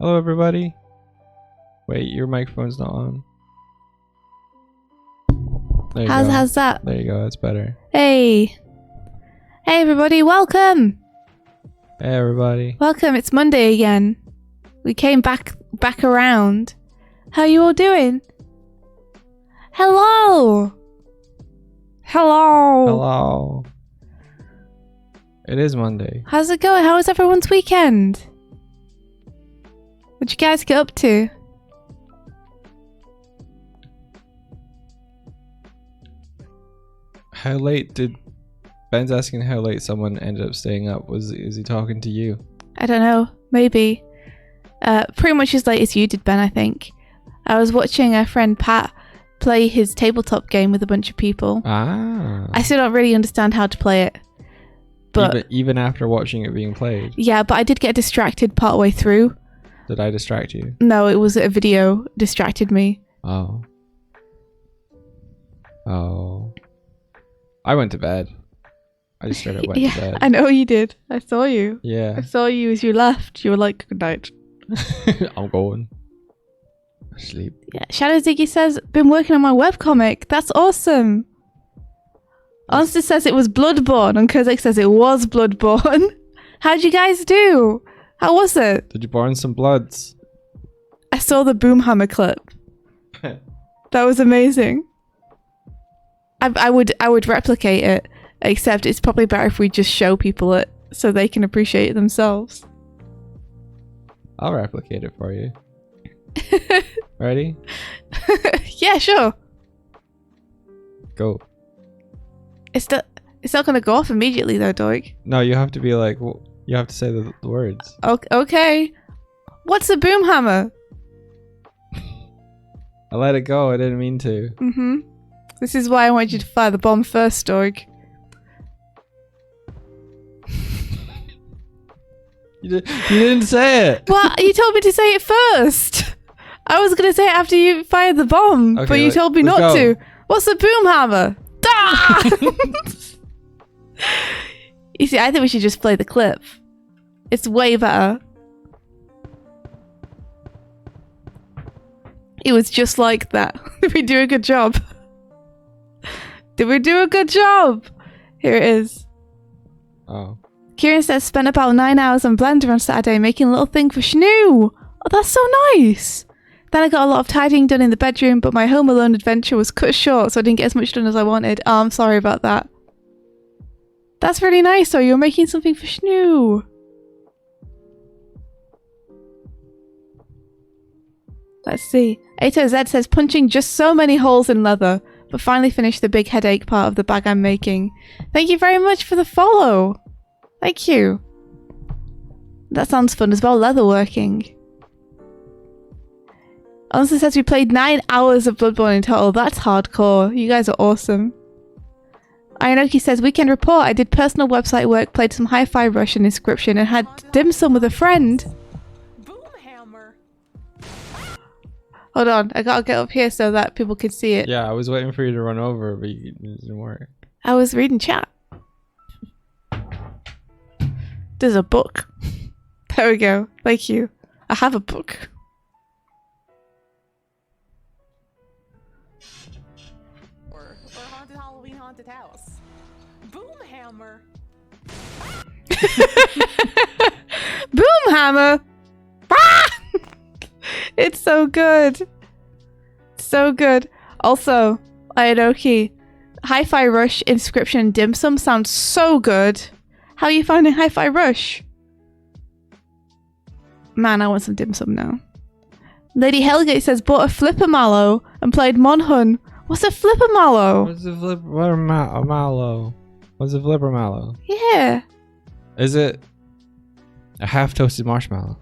Hello, everybody. Wait, your microphone's not on. There you go. How's that? There you go. That's better. Hey. Hey, everybody. Welcome. Hey, everybody. Welcome. It's Monday again. We came back around. How are you all doing? Hello. Hello. Hello. It is Monday. How's it going? How was everyone's weekend? What'd you guys get up to? How late did... Ben's asking how late someone ended up staying up. Is he talking to you? I don't know. Maybe. Pretty much as late as you did, Ben, I think. I was watching our friend Pat play his tabletop game with a bunch of people. Ah. I still don't really understand how to play it. But even after watching it being played? Yeah, but I did get distracted partway through. Did I distract you? No, it was a video distracted me. Oh. Oh. I went to bed. I just straight up went to bed. I know you did. I saw you. Yeah. I saw you as you left. You were like, good night. I'm going. Sleep. Yeah. Shadow Ziggy says, been working on my webcomic. That's awesome. Onster says it was Bloodborne, and Kozak says it was Bloodborne. How'd you guys do? How was it? Did you burn some bloods? I saw the Boomhammer clip. That was amazing. I would replicate it, except it's probably better if we just show people it so they can appreciate it themselves. I'll replicate it for you. Ready? Yeah, sure. Go. It's not gonna go off immediately though, Doig. No, you have to be like, you have to say the words. Okay. What's a boomhammer? I let it go. I didn't mean to. Mm-hmm. This is why I want you to fire the bomb first, Doig. You didn't say it. Well, you told me to say it first. I was gonna say it after you fired the bomb, Okay, but you told me not to. What's a boomhammer? Ah! You see, I think we should just play the clip. It's way better. It was just like that. Did we do a good job? Did we do a good job? Here it is. Oh. Kieran says, spent about 9 hours on Blender on Saturday making a little thing for Shnu. Oh, that's so nice. Then I got a lot of tidying done in the bedroom, but my Home Alone adventure was cut short, so I didn't get as much done as I wanted. Oh, I'm sorry about that. That's really nice, though. You're making something for Shnu. Let's see. Ato Z says, punching just so many holes in leather, but finally finished the big headache part of the bag I'm making. Thank you very much for the follow. Thank you. That sounds fun as well, leatherworking. Honestly says we played 9 hours of Bloodborne in total. That's hardcore. You guys are awesome. Ayanoki says, weekend report. I did personal website work, played some Hi-Fi Rush and Inscription, and had dim sum with a friend. Boomhammer. Hold on, I gotta get up here so that people can see it. Yeah, I was waiting for you to run over, but it didn't work. I was reading chat. There's a book. There we go. Thank you. I have a book. Or haunted Halloween haunted house. Boomhammer. Boomhammer! Ah! It's so good. So good. Also, Ayanoki, Hi-Fi Rush, Inscription, and Dim Sum sounds so good. How are you finding Hi-Fi Rush? Man, I want some dim sum now. Lady Hellgate says, bought a Flipper Mallow and played Monhun. What's a Flipper Mallow? What's a flipper mallow? What's a flipper mallow? Yeah. Is it a half-toasted marshmallow?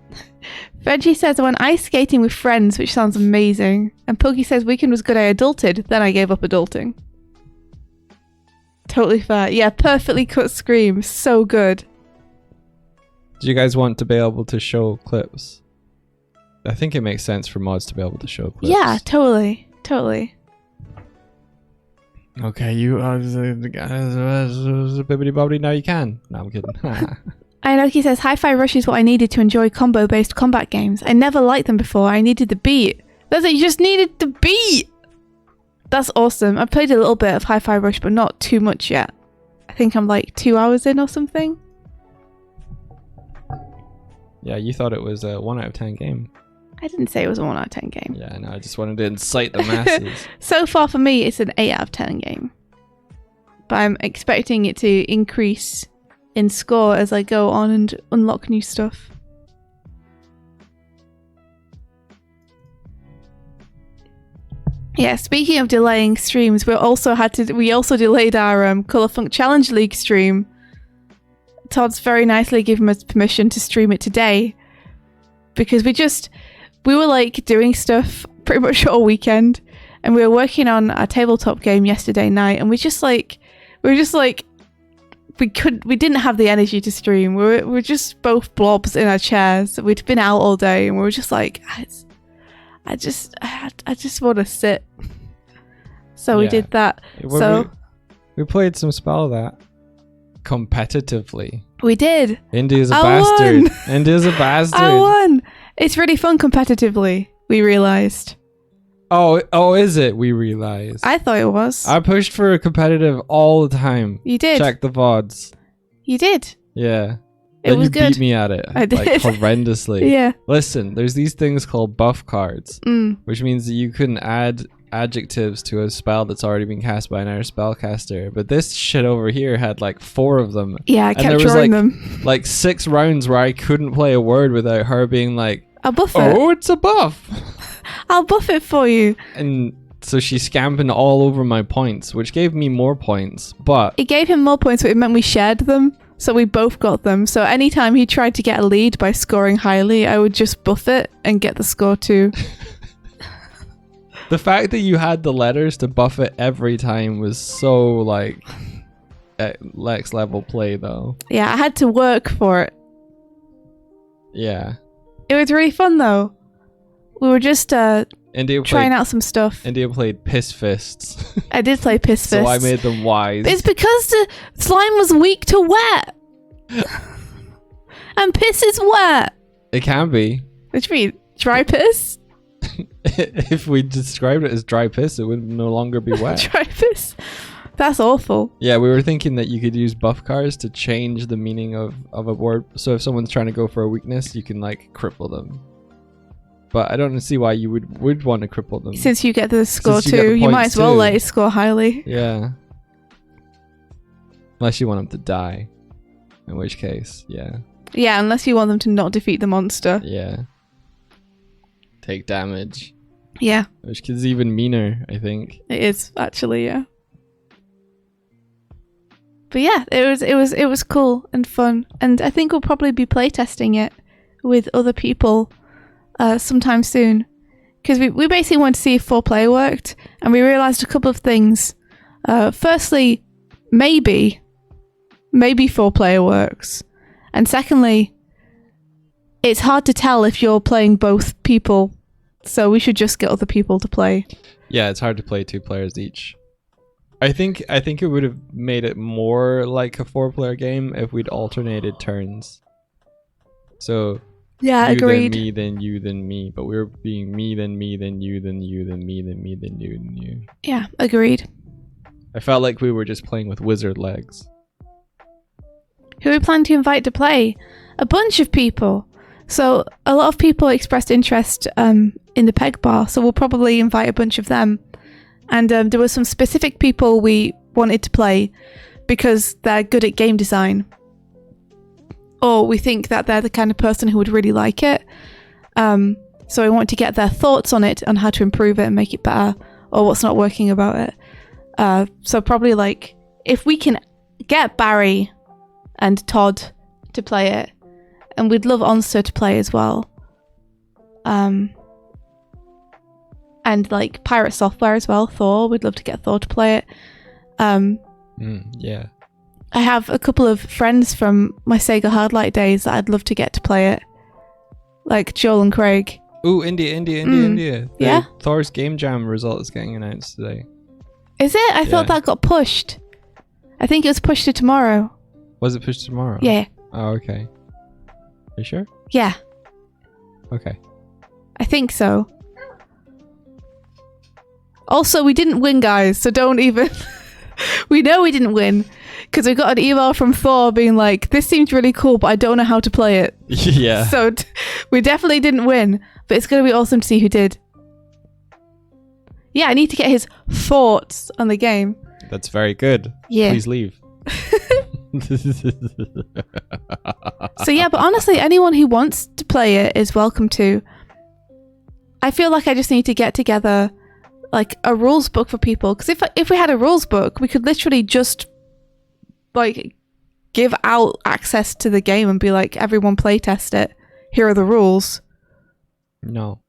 Reggie says, I went ice skating with friends, which sounds amazing. And Pokey says, weekend was good, I adulted, then I gave up adulting. Totally fair. Yeah, perfectly cut scream. So good. Do you guys want to be able to show clips? I think it makes sense for mods to be able to show clips. Yeah, totally. Totally. Okay, you are the bibbidi bobbidi. Now you can. No, I'm kidding. Inoki says, Hi-Fi Rush is what I needed to enjoy combo-based combat games. I never liked them before. I needed the beat. That's it, you just needed the beat! That's awesome. I played a little bit of Hi-Fi Rush, but not too much yet. I think I'm like 2 hours in or something. Yeah, you thought it was a 1 out of 10 game. I didn't say it was a 1 out of 10 game. Yeah, no, I just wanted to incite the masses. So far for me, it's an 8 out of 10 game. But I'm expecting it to increase in score as I go on and unlock new stuff. Yeah, speaking of delaying streams, we also delayed our Colour Funk Challenge League stream. Todd's very nicely given us permission to stream it today because we were like doing stuff pretty much all weekend, and we were working on our tabletop game yesterday night, and we didn't have the energy to stream. We were just both blobs in our chairs. We'd been out all day, and we were just like, I just want to sit. So we did that. We played some spell that competitively. We did. India's a I bastard. won. India's a bastard. I won. It's really fun competitively. We realized. Oh, is it? We realized. I thought it was. I pushed for a competitive all the time. You did. Check the VODs. You did. Yeah. It Then was you good. beat me at it. I did. Like, horrendously. Yeah. Listen, there's these things called buff cards, Mm. which means that you can add adjectives to a spell that's already been cast by another spellcaster. But this shit over here had like 4 of them. Yeah, I And kept there was drawing them. like 6 rounds where I couldn't play a word without her being like, I'll buff it. "Oh, it's a buff." I'll buff it for you. And so she's scamping all over my points, which gave me more points. But It gave him more points, but it meant we shared them. So we both got them. So anytime he tried to get a lead by scoring highly, I would just buff it and get the score too. the fact that you had the letters to buff it every time was so like Lex level play though. Yeah, I had to work for it. Yeah. It was really fun though. We were just India trying played, out some stuff. India played piss fists. I did play Piss Fists. So I made them wise. It's because the slime was weak to wet. And piss is wet. It can be. Which means dry piss? If we described it as dry piss, it would no longer be wet. Dry piss? That's awful. Yeah, we were thinking that you could use buff cards to change the meaning of a word. So if someone's trying to go for a weakness, you can like cripple them. But I don't see why you would want to cripple them. Since you get the score Since you get too, the you might points as well too. let it score highly. Yeah. Unless you want them to die. In which case, yeah. Yeah, unless you want them to not defeat the monster. Yeah. Take damage. Yeah, Which is even meaner, I think. it is actually, yeah. But yeah, it was cool and fun, and I think we'll probably be playtesting it with other people sometime soon, because we basically wanted to see if 4-player worked, and we realized a couple of things. Firstly, maybe 4-player works, and secondly, it's hard to tell if you're playing both people, so we should just get other people to play. Yeah, it's hard to play 2 players each. I think it would have made it more like a 4-player game if we'd alternated turns. So Yeah, you agreed. then me, then you, then me. But we were being me, then me, then you, then you, then me, then me, then you, then you. Yeah, agreed. I felt like we were just playing with wizard legs. Who we plan to invite to play? A bunch of people. So a lot of people expressed interest in the peg bar, so we'll probably invite a bunch of them. And there were some specific people we wanted to play because they're good at game design. Or we think that they're the kind of person who would really like it. So we want to get their thoughts on it, on how to improve it and make it better, or what's not working about it. So probably like, if we can get Barry and Todd to play it, and we'd love Onster to play as well. And like Pirate Software as well, Thor. We'd love to get Thor to play it. Yeah. I have a couple of friends from my Sega Hardlight days that I'd love to get to play it. Like Joel and Craig. Ooh, India. Yeah? Thor's Game Jam result is getting announced today. Is it? I thought Yeah. that got pushed. I think it was pushed to tomorrow. Was it pushed tomorrow? Yeah. Oh, okay. You sure? Yeah, Okay. I think so. Also, we didn't win, guys, so don't even... We know we didn't win, because we got an email from Thor being like, this seems really cool, but I don't know how to play it. Yeah. So we definitely didn't win, but it's going to be awesome to see who did. Yeah, I need to get his thoughts on the game. That's very good. Yeah. Please leave. So yeah, but honestly, anyone who wants to play it is welcome to. I feel like I just need to get together like a rules book for people, because if we had a rules book, we could literally just like give out access to the game and be like, everyone play test it. Here are the rules. No.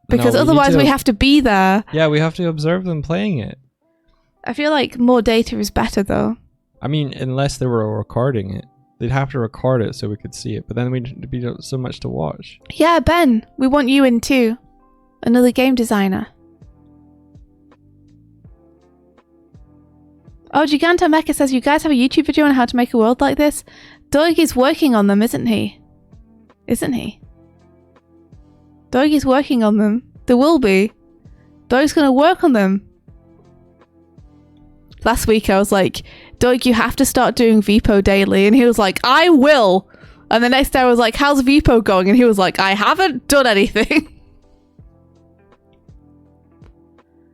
Because No, otherwise we have to be there. Yeah, we have to observe them playing it. I feel like more data is better though. I mean, unless they were recording it. They'd have to record it so we could see it, but then we'd be so much to watch. Yeah, Ben, we want you in too. Another game designer. Oh, Giganta Mecha says, you guys have a YouTube video on how to make a world like this? Doig is working on them, isn't he? Isn't he? Doig is working on them. There will be. Doig's going to work on them. Last week I was like, Doig, you have to start doing Vipo daily. And he was like, I will. And the next day I was like, how's Vipo going? And he was like, I haven't done anything.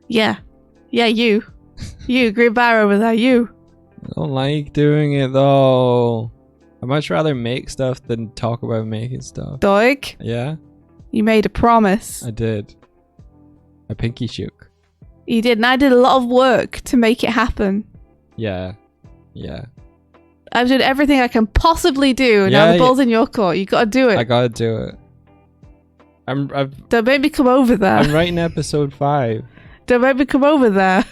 Yeah. Yeah, you. You, Green Bar over there, you. I don't like doing it though. I'd much rather make stuff than talk about making stuff. Doig, Yeah, you made a promise. I did. I pinky shook. You did, and I did a lot of work to make it happen. Yeah. Yeah. I've done everything I can possibly do. Yeah, Now the ball's in your court. You gotta do it. I gotta do it. Don't make me come over there. I'm writing episode 5. Don't make me come over there.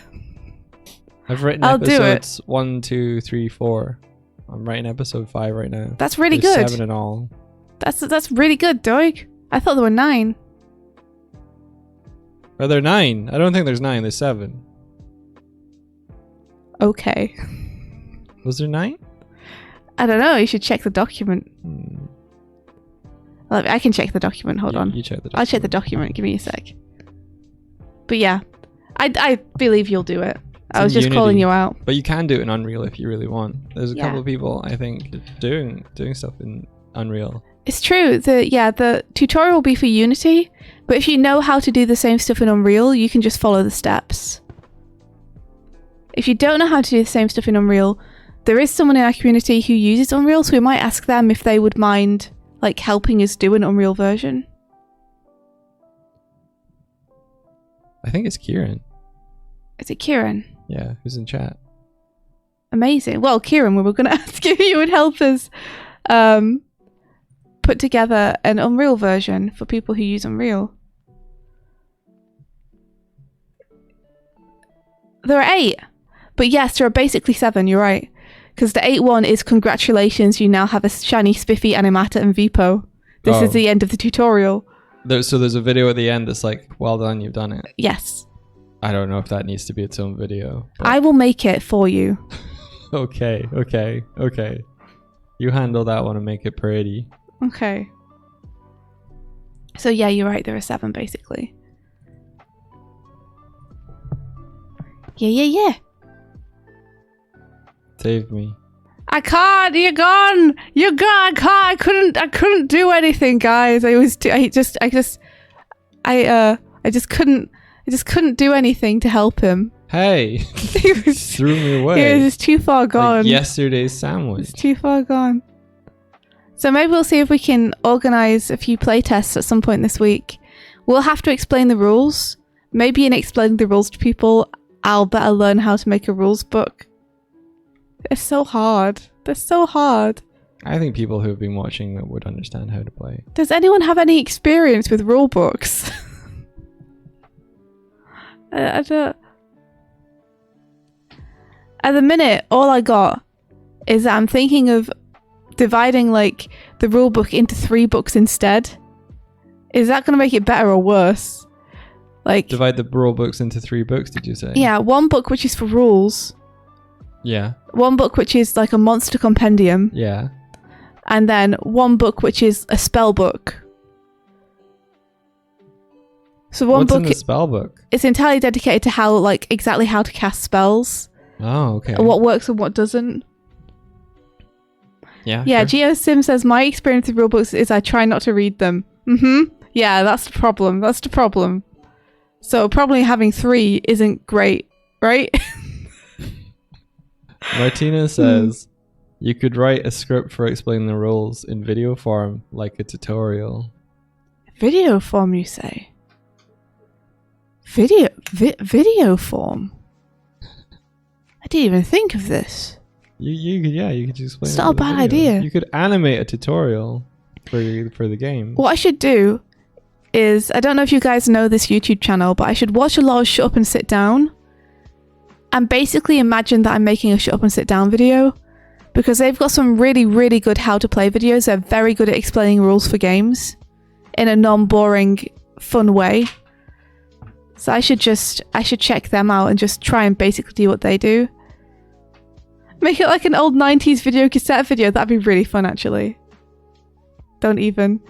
I've written I'll do it. episodes 1, 2, 3, 4. I'm writing episode 5 right now. That's really There's good. 7 in all. That's really good, Doig. I thought there were 9. Are there 9? I don't think there's 9. There's 7. Okay. Was there 9? I don't know. You should check the document. Well, I can check the document. Hold on. You check the document. I'll check the document. Give me a sec. But yeah, I believe you'll do it. I was just calling you out. But you can do it in Unreal if you really want. There's a Yeah. couple of people, I think, doing stuff in Unreal. It's true. The tutorial will be for Unity, but if you know how to do the same stuff in Unreal, you can just follow the steps. If you don't know how to do the same stuff in Unreal, there is someone in our community who uses Unreal, so we might ask them if they would mind like helping us do an Unreal version. I think it's Kieran. Is it Kieran? Yeah, who's in chat. Amazing. Well, Kieran, we were going to ask if you would help us put together an Unreal version for people who use Unreal. There are 8. But yes, there are basically 7, you're right. Because the 8th one is congratulations, you now have a shiny Spiffy, Animata, and Vipo. This is the end of the tutorial. So there's a video at the end that's like, well done, you've done it. Yes. I don't know if that needs to be its own video. but- I will make it for you. Okay. You handle that one and make it pretty. Okay. So yeah, you're right, there are 7 basically. Yeah. Save me. I can't. You're gone. You're gone. I can't. I couldn't do anything, guys. I just couldn't do anything to help him. Hey, He was, threw me he away. was just too far gone. Like yesterday's sandwich. It's too far gone. So maybe we'll see if we can organize a few playtests at some point this week. We'll have to explain the rules. Maybe in explaining the rules to people, I'll better learn how to make a rules book. They're so hard. They're so hard. I think people who have been watching that would understand how to play. Does anyone have any experience with rule books? I don't... At the minute, all I got is that I'm thinking of dividing like the rule book into 3 books instead. Is that going to make it better or worse? Like Divide the rule books into 3 books, did you say? yeah, 1 book which is for rules, Yeah. 1 book which is like a monster compendium, Yeah. and then one book which is a spell book. So one What's book in the spell book? it's entirely dedicated to how exactly how to cast spells, Oh, okay. and what works and what doesn't. Yeah. Yeah, Sure. GeoSim says my experience with rule books is I try not to read them. Yeah, that's the problem. That's the problem. So probably having 3 isn't great, right? Martina says you could write a script for explaining the rules in video form, like a tutorial. Video form, you say? Video form? I didn't even think of this. You could just explain. It's it not a with bad video. idea. You could animate a tutorial for the game. What I should do is, I don't know if you guys know this YouTube channel, but I should watch a lot of Shut Up and Sit Down and basically imagine that I'm making a Shut Up and Sit Down video, because they've got some really, really good how to play videos. They're very good at explaining rules for games in a non-boring, fun way. So I should check them out and just try and basically do what they do. Make it like an old 90s video cassette video. That'd be really fun, actually. Don't even.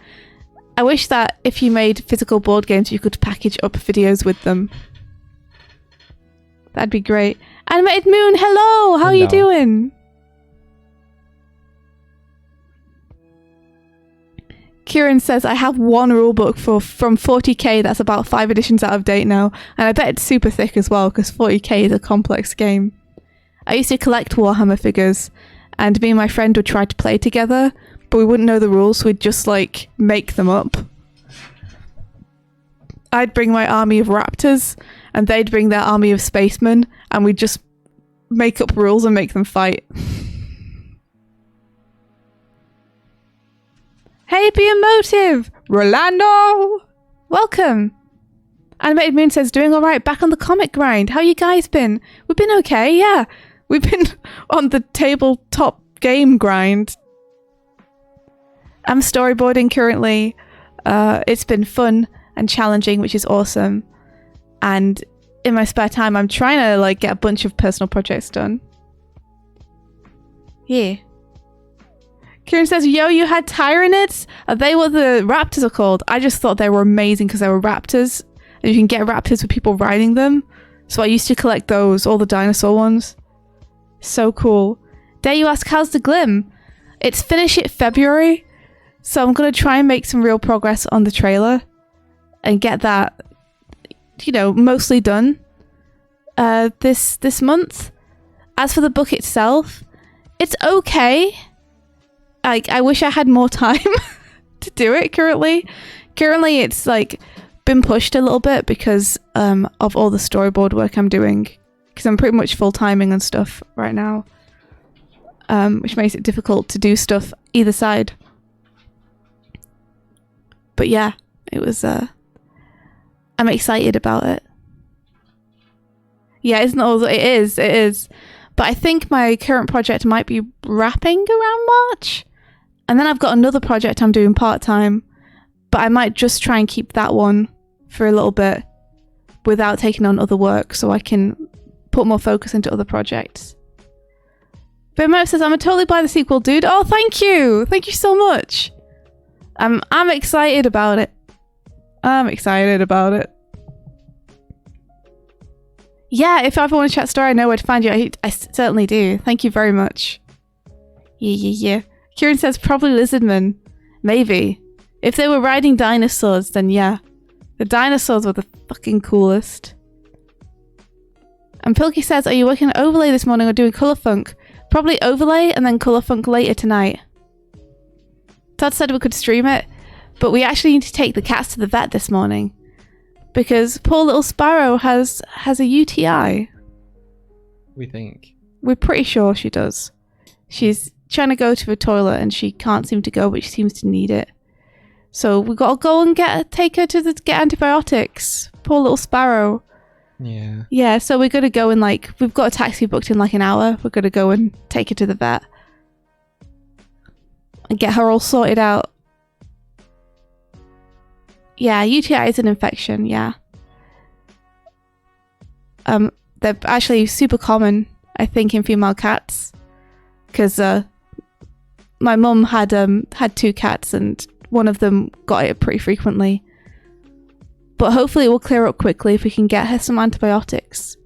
I wish that if you made physical board games, you could package up videos with them. That'd be great. Animated Moon, hello! How are you Hello. doing? Kieran says, I have one rulebook from 40k that's about 5 editions out of date now, and I bet it's super thick as well, because 40k is a complex game. I used to collect Warhammer figures, and me and my friend would try to play together, but we wouldn't know the rules, so we'd just make them up. I'd bring my army of raptors, and they'd bring their army of spacemen, and we'd just make up rules and make them fight. Hey, be emotive! Rolando! Welcome! Animated Moon says, doing alright, back on the comic grind. How you guys been? We've been okay, yeah. We've been on the tabletop game grind. I'm storyboarding currently. It's been fun and challenging, which is awesome. And in my spare time, I'm trying to get a bunch of personal projects done. Yeah. Kieran says, yo, you had Tyranids? Are they what the raptors are called? I just thought they were amazing because they were raptors. And you can get raptors with people riding them. So I used to collect those, all the dinosaur ones. So cool. Dare you ask, how's the Glim? It's finished in February. So I'm going to try and make some real progress on the trailer. And get that, mostly done. This month. As for the book itself, it's okay. I wish I had more time to do it currently. Currently, it's been pushed a little bit because of all the storyboard work I'm doing. Because I'm pretty much full timing and stuff right now, which makes it difficult to do stuff either side. But yeah, it was. I'm excited about it. Yeah, it's not. It is. But I think my current project might be wrapping around March. And then I've got another project I'm doing part-time, but I might just try and keep that one for a little bit without taking on other work so I can put more focus into other projects. Bimo says, I'm a totally buy the sequel, dude. Oh, thank you. Thank you so much. I'm excited about it. Yeah, if I ever want to chat story, I know where to find you. I certainly do. Thank you very much. Yeah. Kieran says probably lizardmen. Maybe. If they were riding dinosaurs, then yeah. The dinosaurs were the fucking coolest. And Pilky says, are you working on overlay this morning or doing colour funk? Probably overlay and then colour funk later tonight. Todd said we could stream it, but we actually need to take the cats to the vet this morning. Because poor little Sparrow has a UTI. We think. We're pretty sure she does. She's trying to go to the toilet and she can't seem to go, but she seems to need it. So we got to go and take her to get antibiotics. Poor little Sparrow. Yeah. Yeah, so we're going to go and we've got a taxi booked in an hour. We're going to go and take her to the vet. And get her all sorted out. Yeah, UTI is an infection, yeah. They're actually super common, I think, in female cats. Because my mum had 2 cats and one of them got it pretty frequently. But hopefully it will clear up quickly if we can get her some antibiotics.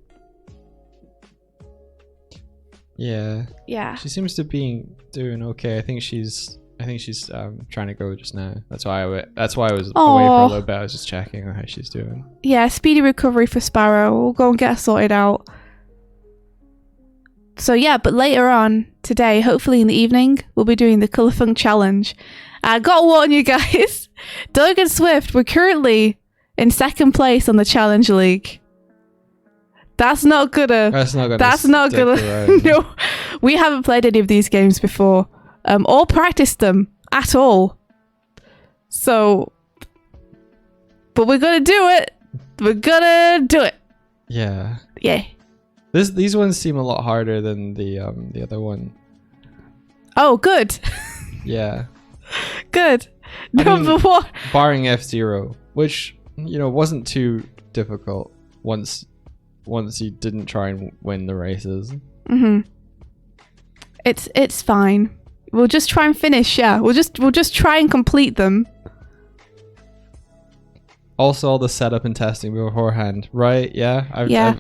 Yeah. Yeah. She seems to be doing okay. I think she's trying to go just now. That's why I was away for a little bit. I was just checking on how she's doing. Yeah, speedy recovery for Sparrow. We'll go and get her sorted out. So yeah, but later on today, hopefully in the evening, we'll be doing the Colour Funk challenge. I gotta warn you guys, Doig and Swift, we're currently in 2nd place on the challenge league. That's not gonna. No, we haven't played any of these games before, or practiced them at all. So, but we're gonna do it. We're gonna do it. Yeah. Yeah. These ones seem a lot harder than the other one. Oh, good. Yeah. Good. I Number mean, 1. Barring F-Zero, which wasn't too difficult once you didn't try and win the races. It's fine. We'll just try and finish. Yeah, we'll just try and complete them. Also, all the setup and testing beforehand, right? Yeah.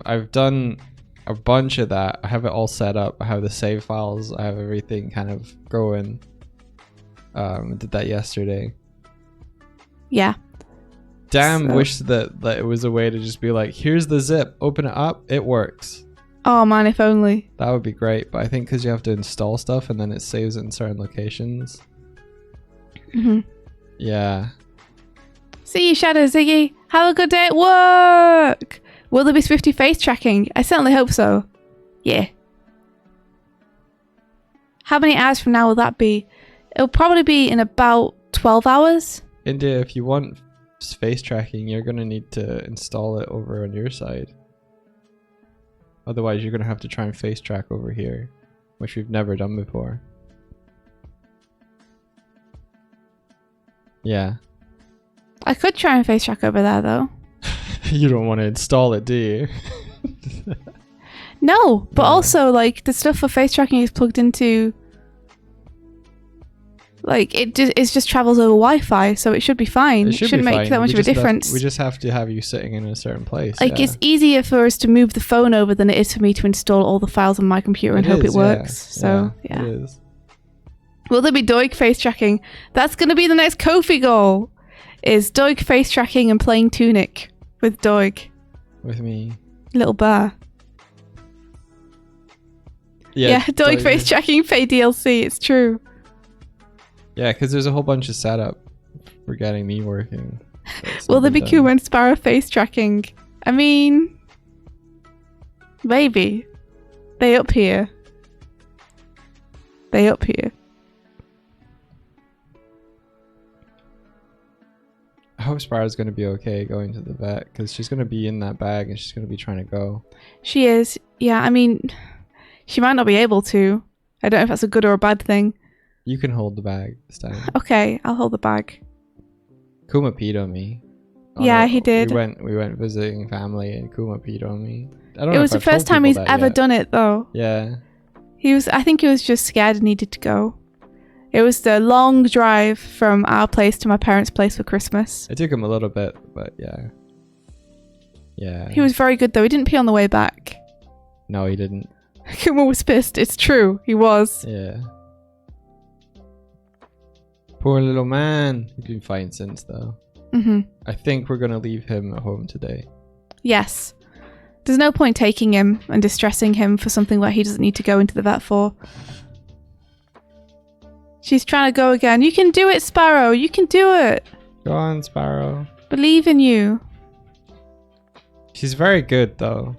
I've done a bunch of that. I have it all set up. I have the save files. I have everything kind of going. Did that yesterday. Yeah. Damn, wish that it was a way to just be like, here's the zip, open it up, it works. Oh man, if only. That would be great, but I think because you have to install stuff and then it saves it in certain locations. Yeah. See you, Shadow Ziggy. Have a good day at work. Will there be Swifty face tracking? I certainly hope so. Yeah. How many hours from now will that be? It'll probably be in about 12 hours. India, if you want face tracking, you're going to need to install it over on your side. Otherwise, you're going to have to try and face track over here, which we've never done before. Yeah. I could try and face track over there, though. You don't want to install it, do you? No, but also, like, the stuff for face tracking is plugged into... Like, it just travels over Wi-Fi, so it should be fine. It shouldn't make that much of a difference. We just have to have you sitting in a certain place. Like, it's easier for us to move the phone over than it is for me to install all the files on my computer and hope it works. So, yeah. It is. Will there be Doig face tracking? That's going to be the next Kofi goal. Is Doig face tracking and playing Tunic with Doig. With me. Little bear. Yeah, Doig face tracking, pay DLC. It's true. Yeah, because there's a whole bunch of setup for getting me working. Will there be Kuma and Sparrow face tracking? I mean, maybe. They up here. They up here. I hope Sparrow's going to be okay going to the vet, because she's going to be in that bag and she's going to be trying to go. She is. Yeah, I mean, she might not be able to. I don't know if that's a good or a bad thing. You can hold the bag this time. Okay, I'll hold the bag. Kuma peed on me. Yeah, he did. We went visiting family and Kuma peed on me. I don't know. It was the first time he's ever done it, though. Yeah. I think he was just scared and needed to go. It was the long drive from our place to my parents' place for Christmas. It took him a little bit, but yeah. Yeah. He was very good, though. He didn't pee on the way back. No, he didn't. Kuma was pissed. It's true. He was. Yeah. Poor little man. He's been fine since, though. I think we're going to leave him at home today. Yes. There's no point taking him and distressing him for something where he doesn't need to go into the vet for. She's trying to go again. You can do it, Sparrow. You can do it. Go on, Sparrow. Believe in you. She's very good, though.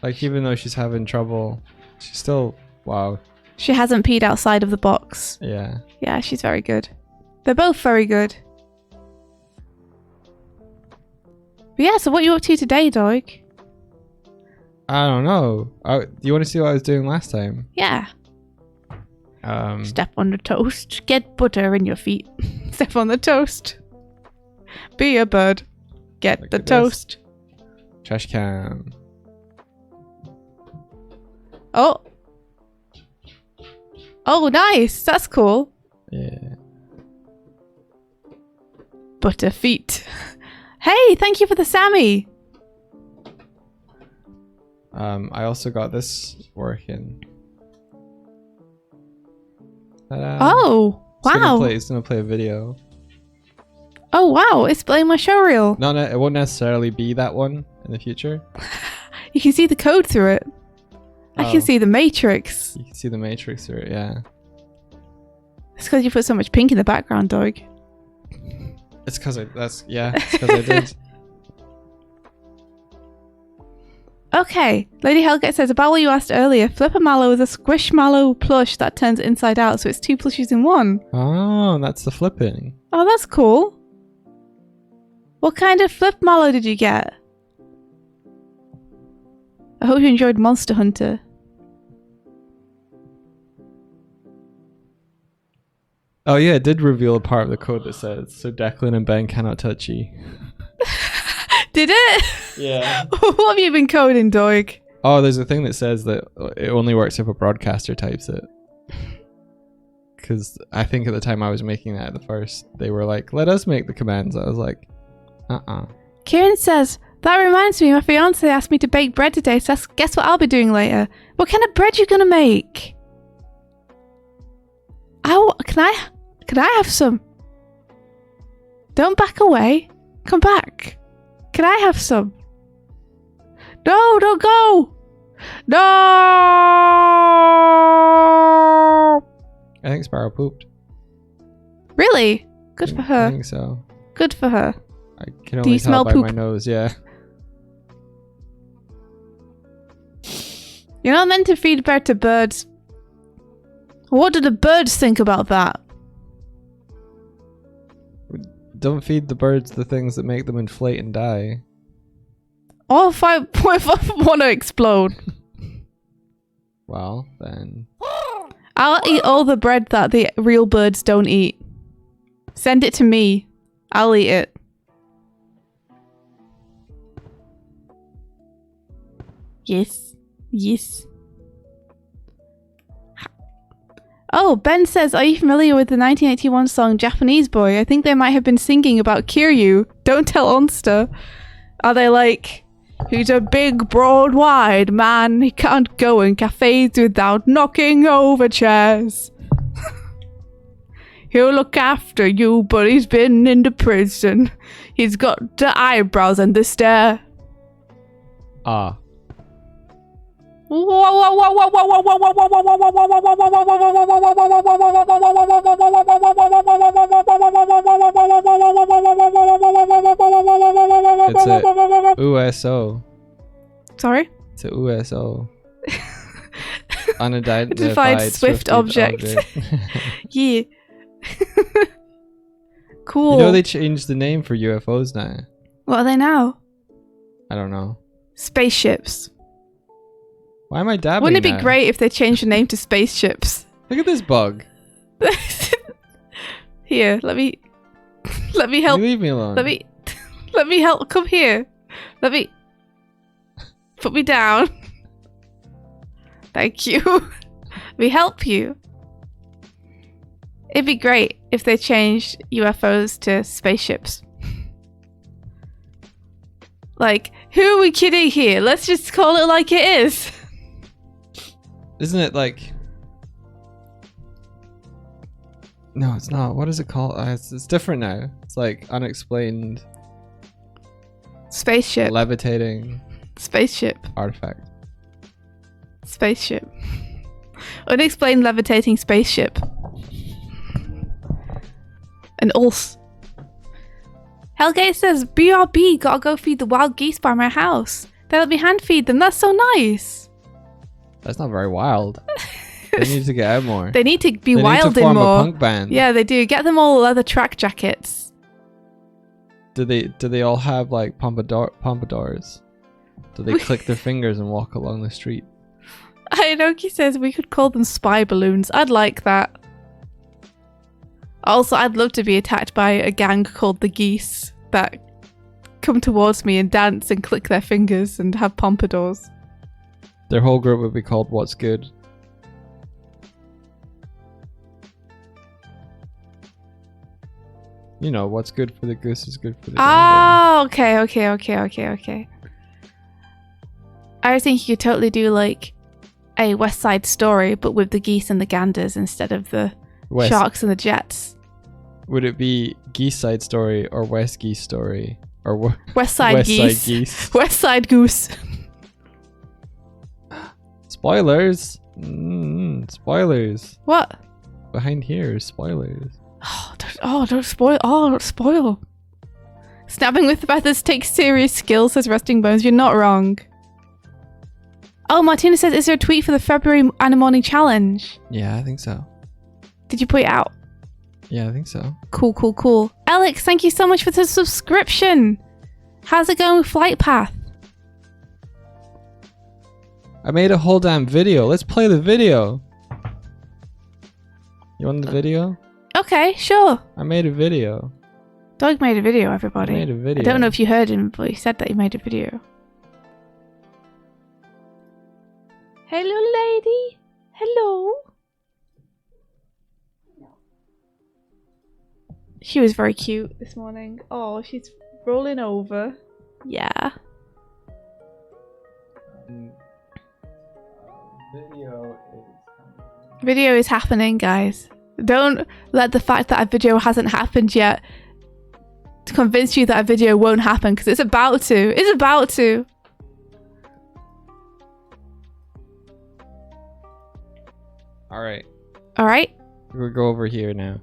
Like, even though she's having trouble, she's still... Wow. She hasn't peed outside of the box. Yeah. Yeah, she's very good. They're both very good. But yeah, so what are you up to today, Doig? I don't know. Do you want to see what I was doing last time? Yeah. Step on the toast. Get butter in your feet. Step on the toast. Be a bird. Get Look the at toast. This. Trash can. Oh. Oh, nice. That's cool. Yeah. Butterfeet. Hey, thank you for the Sammy. I also got this working. Ta-da. Oh, wow. It's gonna play a video. Oh, wow. It's playing my showreel. No, it won't necessarily be that one in the future. You can see the code through it. I can see the matrix. You can see the matrix through it, yeah. It's because you put so much pink in the background, Doig. It's because I did. Okay, Lady Hellgate says, about what you asked earlier, Flippermallow is a Squishmallow plush that turns inside out, so it's 2 plushies in 1. Oh, that's the flipping. Oh, that's cool. What kind of Flippermallow did you get? I hope you enjoyed Monster Hunter. Oh yeah, it did reveal a part of the code that says, so Declan and Ben cannot touch you. Did it? Yeah. What have you been coding, Doig? Oh, there's a thing that says that it only works if a broadcaster types it. Because I think at the time I was making that at first, they were like, let us make the commands. I was like, Kieran says, that reminds me, my fiance asked me to bake bread today, so guess what I'll be doing later? What kind of bread you gonna make? Can I have some? Don't back away. Come back. Can I have some? No, don't go. No. I think Sparrow pooped. Really? Good for her. I think so. Good for her. I can Do you only smell tell by poop? my nose, yeah. You're not meant to feed bread to birds. What do the birds think about that? Don't feed the birds the things that make them inflate and die. Or if I want to explode. Well, then. I'll eat all the bread that the real birds don't eat. Send it to me. I'll eat it. Yes. Yes. Oh, Ben says, are you familiar with the 1981 song Japanese Boy? I think they might have been singing about Kiryu. Don't tell Onster. Are they like, he's a big, broad, wide man. He can't go in cafes without knocking over chairs. He'll look after you, but he's been into prison. He's got the eyebrows and the stare. Ah. It's a USO. Sorry? It's a USO. Unidentified Swift object. Yeah. Cool. You know they changed the name for UFOs now. What are they now? I don't know. Spaceships. Why am I dabbing? Wouldn't it be now? great if they changed the name to spaceships? Look at this bug. Here, let me help. You leave me alone. Let me help. Come here. Put me down. Thank you. Let me help you. It'd be great if they changed UFOs to spaceships. Like, who are we kidding here? Let's just call it like it is. Isn't it like... No, it's not. What is it called? It's different now. It's like unexplained... Spaceship. Levitating... Spaceship. Artifact. Spaceship. Unexplained levitating spaceship. An ulse. Hellgate says, BRB, gotta go feed the wild geese by my house. They let me hand feed them. That's so nice. That's not very wild. They need to get out more. They need to be They wild need to form more. a punk band. Yeah, they do. Get them all leather track jackets. Do they all have like pompadours? Do they click their fingers and walk along the street? Inoki says we could call them spy balloons. I'd like that. Also, I'd love to be attacked by a gang called the Geese that come towards me and dance and click their fingers and have pompadours. Their whole group would be called What's Good. You know, what's good for the goose is good for the gander. Oh, okay. I was thinking you could totally do like a West Side Story, but with the geese and the ganders instead of the sharks and the jets. Would it be Geese Side Story or West Geese Story? Or West Side Geese. West Side Goose. Spoilers. Spoilers. What? Behind here, spoilers. Don't spoil. Oh, don't spoil. Snapping with feathers takes serious skill, says Resting Bones. You're not wrong. Oh, Martina says, is there a tweet for the February Anna Morning Challenge? Yeah, I think so. Did you put it out? Yeah, I think so. Cool. Alex, thank you so much for the subscription. How's it going with Flight Path? I made a whole damn video. Let's play the video. You want the video? Okay, sure. I made a video. Doig made a video, everybody. I made a video. I don't know if you heard him, but he said that he made a video. Hello, lady. Hello. She was very cute this morning. Oh, she's rolling over. Yeah. Video is happening, guys. Don't let the fact that a video hasn't happened yet to convince you that a video won't happen, because it's about to. It's about to. Alright. Alright. We'll go over here now.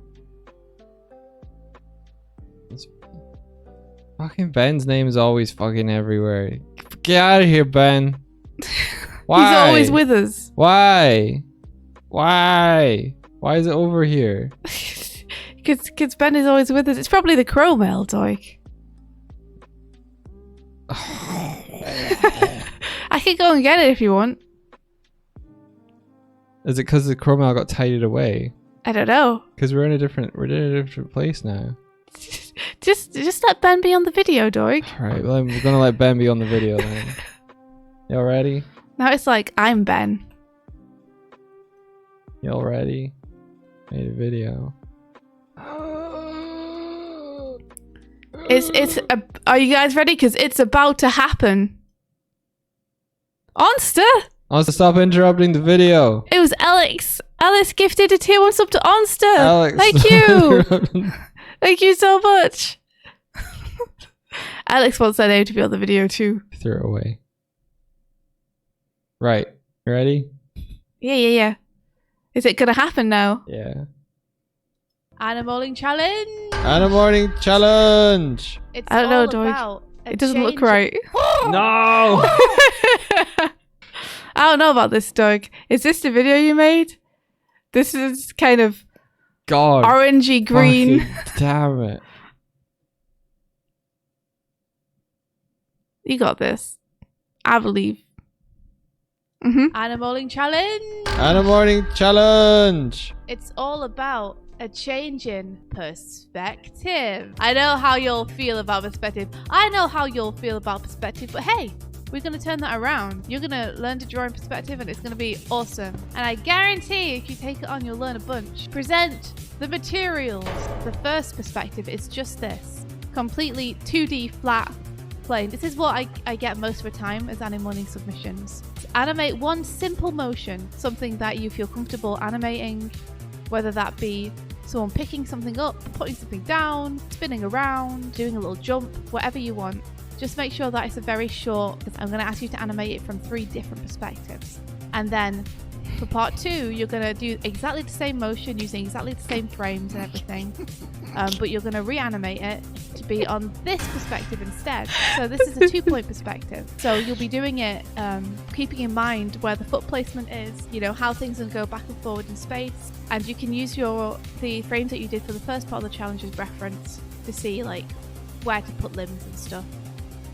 Fucking Ben's name is always fucking everywhere. Get out of here, Ben. Why? He's always with us. Why? Why is it over here? Because Ben is always with us. It's probably the crow mail, Doig. I could go and get it if you want. Is it because the crow mail got tidied away? I don't know. Because we're in a different place now. Just let Ben be on the video, Doig. Alright, well, we're gonna let Ben be on the video then. Y'all ready? Now it's like, I'm Ben. Y'all ready? Made a video. Are you guys ready? Because it's about to happen. Onster! Onster, stop interrupting the video. It was Alex. Alex gifted a tier 1 sub to Onster. Alex. Thank you. Thank you so much. Alex wants their name to be on the video too. Throw it away. Right. You ready? Yeah. Is it gonna happen now? Yeah. Anna Morning Challenge. Anna Morning Challenge. I don't know, Doig. It doesn't look right. No. I don't know about this, Doig. Is this the video you made? This is kind of orangey green. Damn it. You got this. I believe. Anna Morning Challenge. Anna Morning Challenge. It's all about a change in perspective. I know how you'll feel about perspective. I know how you'll feel about perspective, but hey, we're going to turn that around. You're going to learn to draw in perspective and it's going to be awesome. And I guarantee if you take it on, you'll learn a bunch. Present the materials. The first perspective is just this. Completely 2D flat plane. This is what I get most of the time as Anna Morning submissions. Animate one simple motion, something that you feel comfortable animating, whether that be someone picking something up, putting something down, spinning around, doing a little jump, whatever you want. Just make sure that it's a very short, because I'm going to ask you to animate it from 3 different perspectives. And then for part 2, you're going to do exactly the same motion using exactly the same frames and everything. But you're going to reanimate it to be on this perspective instead. So this is a 2-point perspective. So you'll be doing it keeping in mind where the foot placement is, you know, how things can go back and forward in space. And you can use the frames that you did for the first part of the challenge as reference to see like where to put limbs and stuff,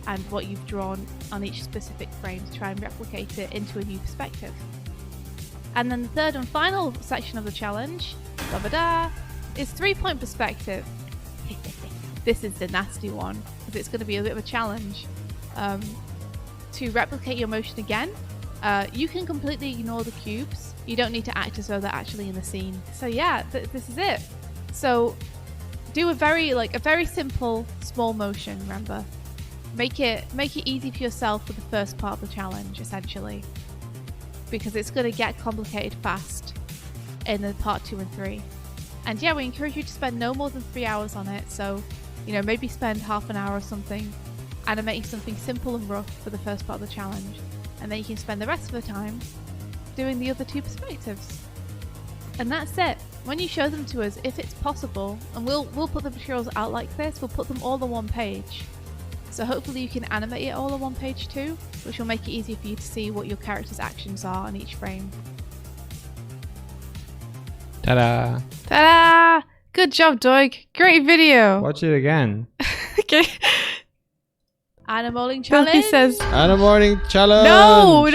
and what you've drawn on each specific frame to try and replicate it into a new perspective. And then the third and final section of the challenge, is 3-point perspective. This is the nasty one, because it's going to be a bit of a challenge. To replicate your motion again, you can completely ignore the cubes. You don't need to act as though they're actually in the scene. So yeah, this is it. So do a very simple small motion. Remember, make it easy for yourself for the first part of the challenge, essentially, because it's going to get complicated fast in the part 2 and 3. And yeah, we encourage you to spend no more than 3 hours on it. So, you know, maybe spend half an hour or something animating something simple and rough for the first part of the challenge, and then you can spend the rest of the time doing the other 2 perspectives. And that's it. When you show them to us, if it's possible, and we'll put the materials out like this, we'll put them all on one page. So hopefully you can animate it all on one page too, which will make it easier for you to see what your character's actions are on each frame. Ta-da! Ta-da! Good job, Doig. Great video. Watch it again. Okay. Animaling challenge. He says Animaling challenge. No,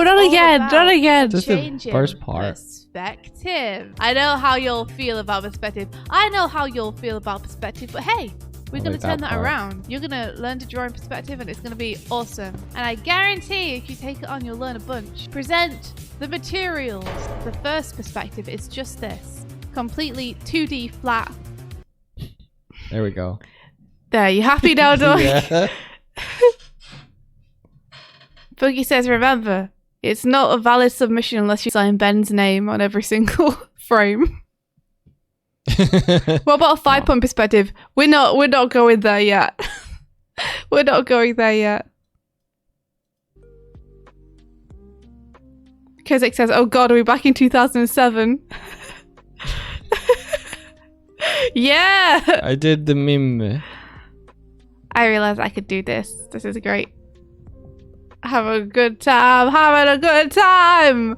not again. Not again. Just the first part. Perspective. I know how you'll feel about perspective. I know how you'll feel about perspective, but hey, we're going to turn that around. You're going to learn to draw in perspective and it's going to be awesome. And I guarantee if you take it on, you'll learn a bunch. Present the materials. The first perspective is just this. Completely 2D flat. There we go. There, you happy now, Doig? Yeah. Boogie says, remember, it's not a valid submission unless you sign Ben's name on every single frame. What about a 5-point perspective? We're not going there yet. We're not going there yet. Kezek says, oh god, are we back in 2007? Yeah! I did the meme. I realized I could do this. This is great. Have a good time. Having a good time.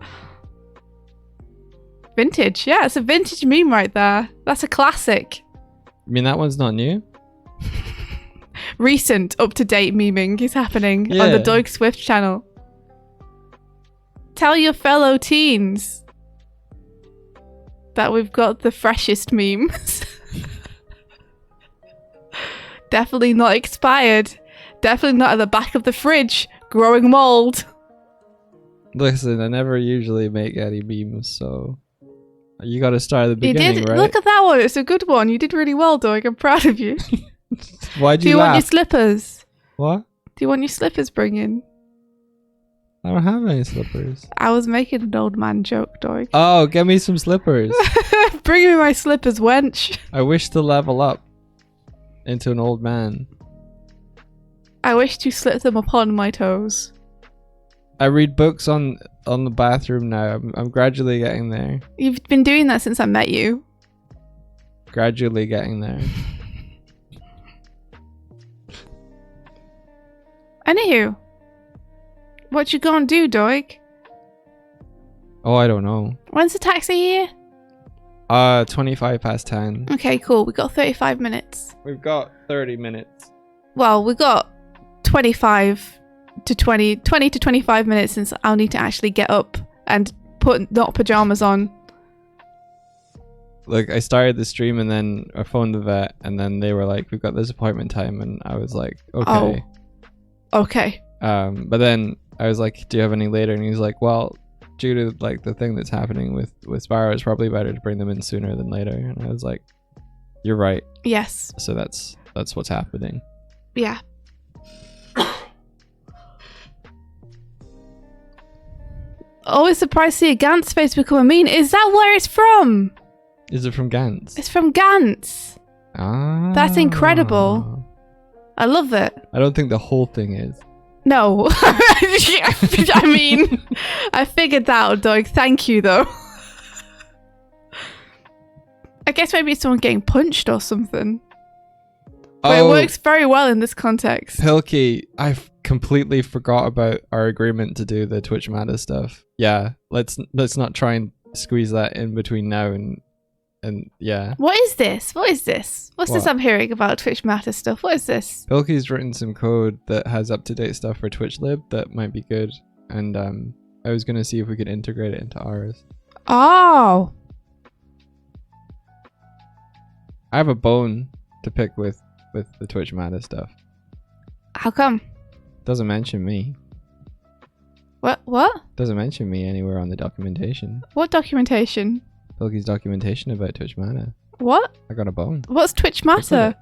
Vintage. Yeah, it's a vintage meme right there. That's a classic. I mean, that one's not new. Recent, up-to-date memeing is happening on the Doig Swift channel. Tell your fellow teens that we've got the freshest memes. Definitely not expired. Definitely not at the back of the fridge, growing mold. Listen, I never usually make any memes, so you got to start at the beginning, right? Look at that one. It's a good one. You did really well, Doig. I'm proud of you. Why'd you Do you want your slippers? What? Do you want your slippers bringing? I don't have any slippers. I was making an old man joke, Doig. Oh, get me some slippers. Bring me my slippers, wench. I wish to level up into an old man. I wish to slip them upon my toes. I read books on the bathroom now. I'm gradually getting there. You've been doing that since I met you. Gradually getting there. Anywho, what you gonna do, Doig? Oh, I don't know. When's the taxi here? 25 past 10. Okay, cool. We got 35 minutes. We've got 30 minutes. Well, we got 20 to 25 minutes since I'll need to actually get up and put not pajamas on. Look, I started the stream and then I phoned the vet and then they were like, we've got this appointment time, and I was like, okay. Oh, okay. But then I was like, do you have any later? And he's like, well, due to like the thing that's happening with Sparrow, it's probably better to bring them in sooner than later. And I was like, you're right. Yes. So that's what's happening. Yeah. Always surprised to see a Gantz face become a meme. Is that where it's from? Is it from Gantz? It's from Gantz. Ah. That's incredible. I love it. I don't think the whole thing is. No. I mean, I figured that out, Doig. Thank you, though. I guess maybe it's someone getting punched or something. But it works very well in this context. Pilkey, I completely forgot about our agreement to do the Twitch Meta stuff. Yeah, let's not try and squeeze that in between now and yeah. What is this? What's this I'm hearing about Twitch Matter stuff? What is this? Pilkey's written some code that has up-to-date stuff for TwitchLib that might be good, and I was gonna see if we could integrate it into ours. Oh. I have a bone to pick with the Twitch Meta stuff. How come? Doesn't mention me. What? Doesn't mention me anywhere on the documentation. What documentation? Pilkey's documentation about Twitch Meta. What? I got a bone. What's Twitch Matter?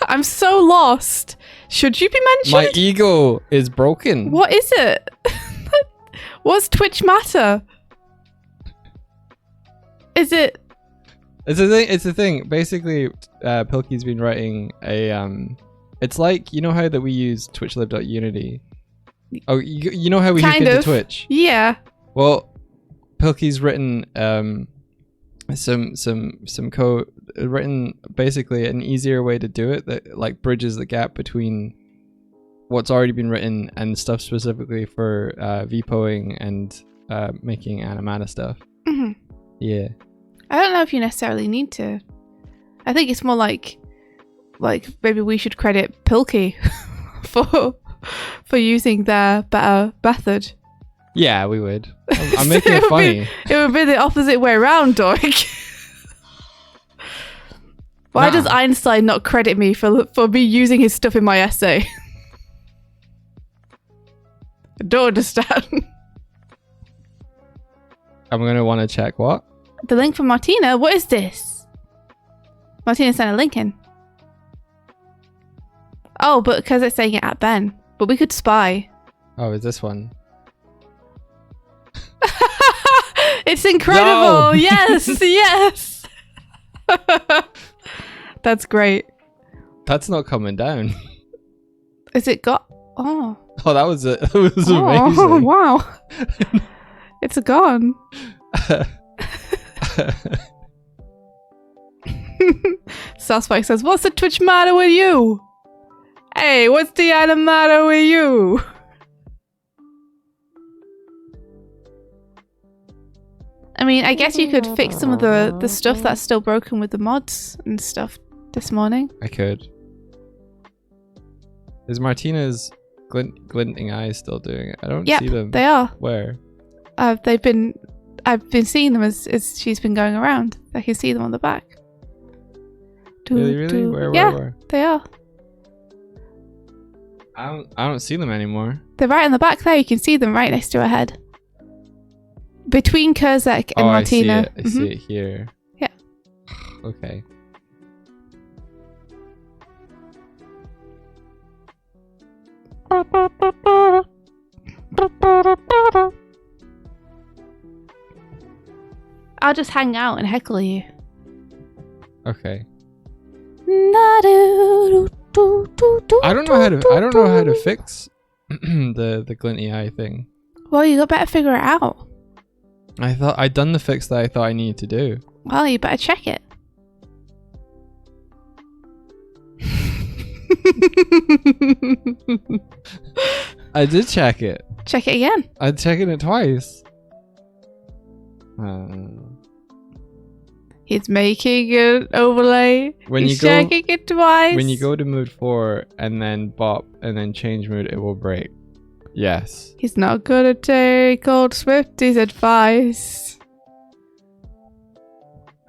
I'm so lost. Should you be mentioned? My ego is broken. What is it? What's Twitch Matter? Is it? It's a thing. It's a thing. Basically, Pilkey's been writing a It's like, you know how that we use twitchlib.unity. Oh, you know how we hook into Twitch? Yeah. Well, Pilkey's written some code, written basically an easier way to do it that like bridges the gap between what's already been written and stuff specifically for VPOing and making animata stuff. Mm-hmm. Yeah. I don't know if you necessarily need to. I think it's more like maybe we should credit Pilkey for using their better method. Yeah, we would. I'm making it funny. It would be the opposite way around, Doig. Why does Einstein not credit me for me using his stuff in my essay? I don't understand. I'm going to want to check what? The link from Martina? What is this? Martina sent a link in. Oh, but because it's saying it at Ben. But we could spy. Oh, is this one? It's incredible. No. Yes, yes. That's great. That's not coming down. Is it got? Oh. Oh, that was it. It was amazing. Oh, wow. It's gone. Sasspike says, "What's the Twitch matter with you? Hey, what's the matter with you?" I mean, I guess you could fix some of the stuff that's still broken with the mods and stuff this morning. I could. Is Martina's glinting eyes still doing it? I don't see them. They are. Where? I've been seeing them as she's been going around. I can see them on the back. Really? Where? They are. I don't see them anymore. They're right on the back there. You can see them right next to her head. Between Kurzek and Martina. I see it here. Yeah. Okay. I'll just hang out and heckle you. Okay. I don't know how to fix the glinty eye thing. Well, you better figure it out. I thought I'd done the fix that I thought I needed to do. Well, you better check it. I did check it. Check it again. I'm checking it twice. He's making an overlay. He's checking it twice. When you go to mood 4 and then bop and then change mood, it will break. Yes. He's not gonna take old Swifty's advice.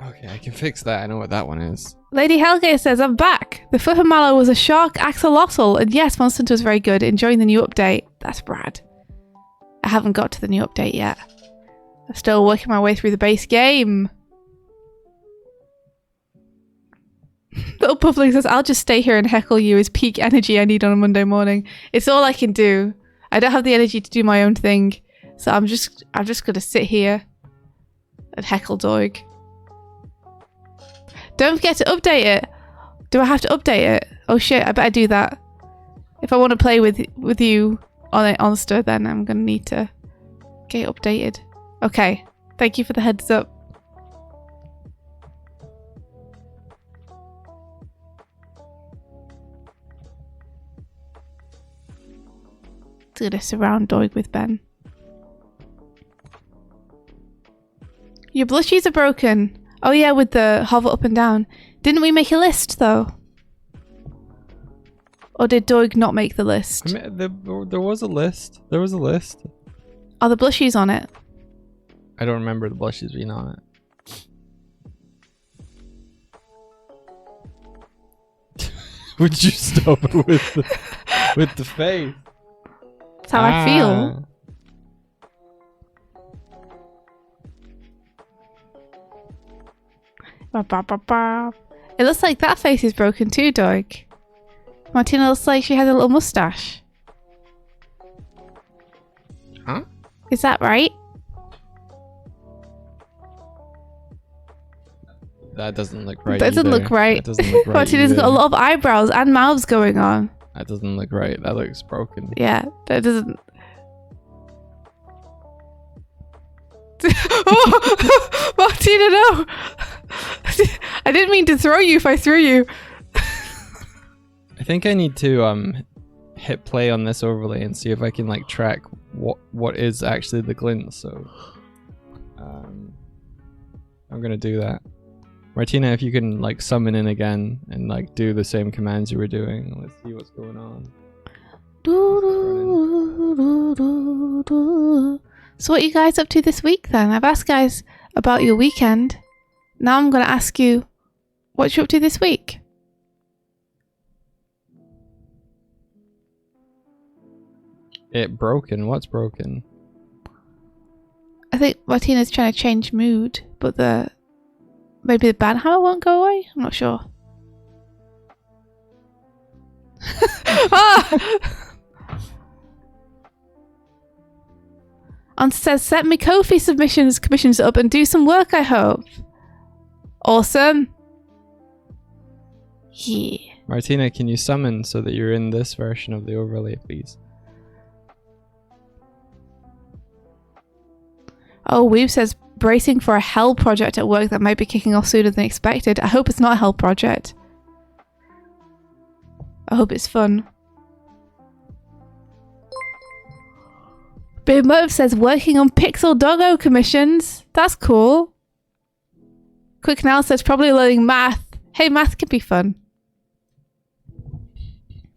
Okay, I can fix that. I know what that one is. Lady Hellgate says, "I'm back. The Flipper Mallow was a shark axolotl, and yes, Monster Hunter was very good. Enjoying the new update." That's rad. I haven't got to the new update yet. I'm still working my way through the base game. Little Puffling says, "I'll just stay here and heckle you is peak energy I need on a Monday morning. It's all I can do. I don't have the energy to do my own thing, so I'm just gonna sit here and heckle Doig." Don't forget to update it. Do I have to update it? Oh shit, I better do that. If I want to play with you on it, Onster, then I'm gonna need to get updated. Okay, thank you for the heads up. I'm gonna surround Doig with Ben. Your blushies are broken. Oh yeah, with the hover up and down. Didn't we make a list though? Or did Doig not make the list? I mean, there was a list. There was a list. Are the blushies on it? I don't remember the blushies being on it. Would you stop with the face? That's how I feel. Ba, ba, ba, ba. It looks like that face is broken too, Doig. Martina looks like she has a little mustache. Huh? Is that right? That doesn't look right. That doesn't look right. That doesn't look right. Martina's got a lot of eyebrows and mouths going on. That doesn't look right. That looks broken. Yeah, that doesn't. Oh, Martina, no! I didn't mean to throw you if I threw you. I think I need to hit play on this overlay and see if I can like track what is actually the glint. So I'm gonna do that. Martina, if you can like summon in again and like do the same commands you were doing, let's see what's going on. So what are you guys up to this week then? I've asked guys about your weekend. Now I'm going to ask you what you're up to this week. It broken? What's broken? I think Martina's trying to change mood, but maybe the banhammer won't go away? I'm not sure. And says, set me Ko-fi commissions up and do some work, I hope. Awesome. Yeah. Martina, can you summon so that you're in this version of the overlay, please? Oh, Weeb says, bracing for a hell project at work that might be kicking off sooner than expected. I hope it's not a hell project. I hope it's fun. Big Motive says, working on Pixel Doggo commissions. That's cool. Quick Now says, probably learning math. Hey, math can be fun.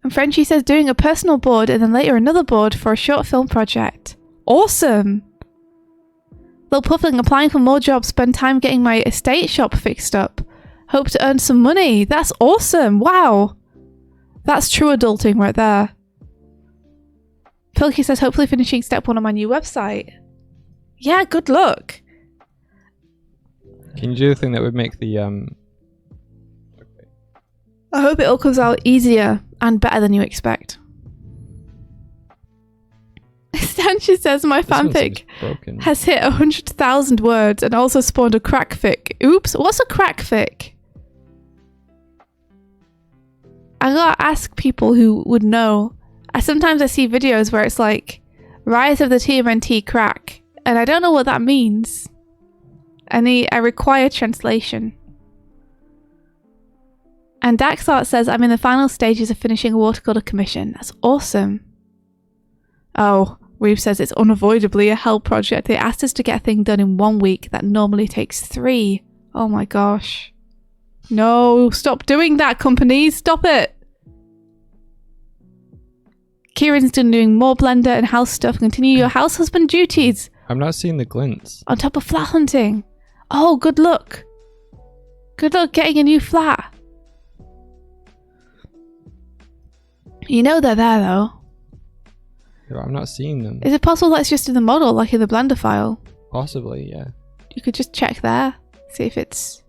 And Frenchie says, doing a personal board and then later another board for a short film project. Awesome. Lil Puffling, applying for more jobs, spend time getting my estate shop fixed up. Hope to earn some money. That's awesome. Wow. That's true adulting right there. Pilky says, hopefully finishing step 1 on my new website. Yeah, good luck. Can you do the thing that would make the Okay. I hope it all comes out easier and better than you expect. Stanchi says, my fanfic has hit 100,000 words and also spawned a crackfic. Oops, what's a crackfic? I gotta ask people who would know. Sometimes I see videos where it's like, Rise of the TMNT crack, and I don't know what that means. I require translation. And Daxart says, I'm in the final stages of finishing a watercolor commission. That's awesome. Oh, Reeve says it's unavoidably a hell project. They asked us to get a thing done in 1 week that normally takes 3. Oh my gosh. No, stop doing that, companies. Stop it. Kieran's doing more Blender and house stuff. Continue your house husband duties. I'm not seeing the glints. On top of flat hunting. Oh, good luck. Good luck getting a new flat. You know they're there though. Yeah, I'm not seeing them. Is it possible that's just in the model, like in the Blender file? Possibly, yeah. You could just check there. See if it's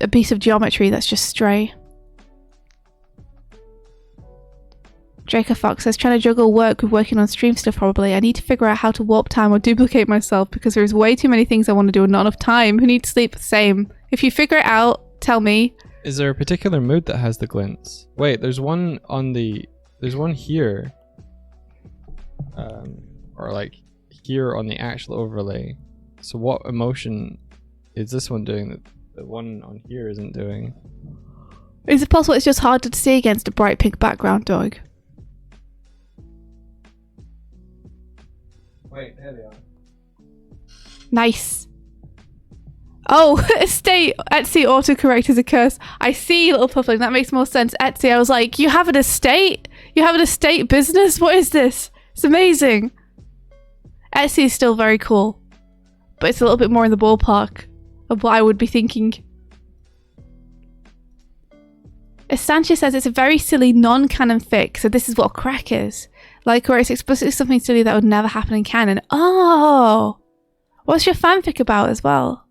a piece of geometry that's just stray. Draco Fox says, trying to juggle work with working on stream stuff probably. I need to figure out how to warp time or duplicate myself because there's way too many things I want to do and not enough time. Who needs sleep? Same. If you figure it out, tell me. Is there a particular mood that has the glints? Wait, there's one on the... There's one here. Or like here on the actual overlay. So what emotion is this one doing that the one on here isn't doing? Is it possible it's just harder to see against a bright pink background, Doig? Wait, there they are. Nice. Oh, estate. Etsy autocorrect is a curse. I see, little puffling. That makes more sense. Etsy, I was like, you have an estate? You have an estate business? What is this? It's amazing. Etsy is still very cool. But it's a little bit more in the ballpark of what I would be thinking. Estantia says it's a very silly non-canon fic, so this is what crack is. Like where it's explicitly something silly that would never happen in canon. Oh! What's your fanfic about as well?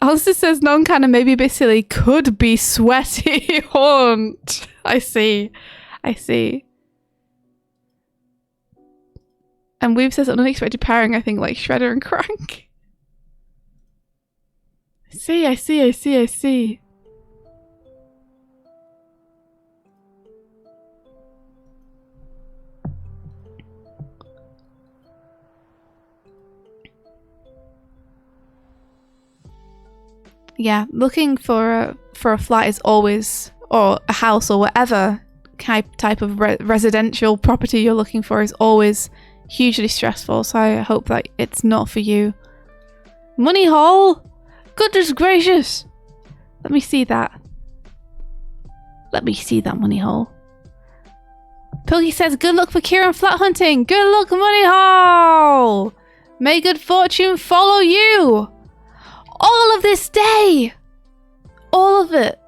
Alistair says non canon, maybe a bit silly, could be sweaty haunt. I see. And Weave says an unexpected pairing, I think, like Shredder and Crank. I see. Yeah, looking for a flat is always, or a house or whatever type of residential property you're looking for is always hugely stressful. So I hope that it's not for you. Money haul? Goodness gracious! Let me see that. Money haul. Pilky says, good luck for Kieran flat hunting. Good luck, money haul! May good fortune follow you! All of this day! All of it!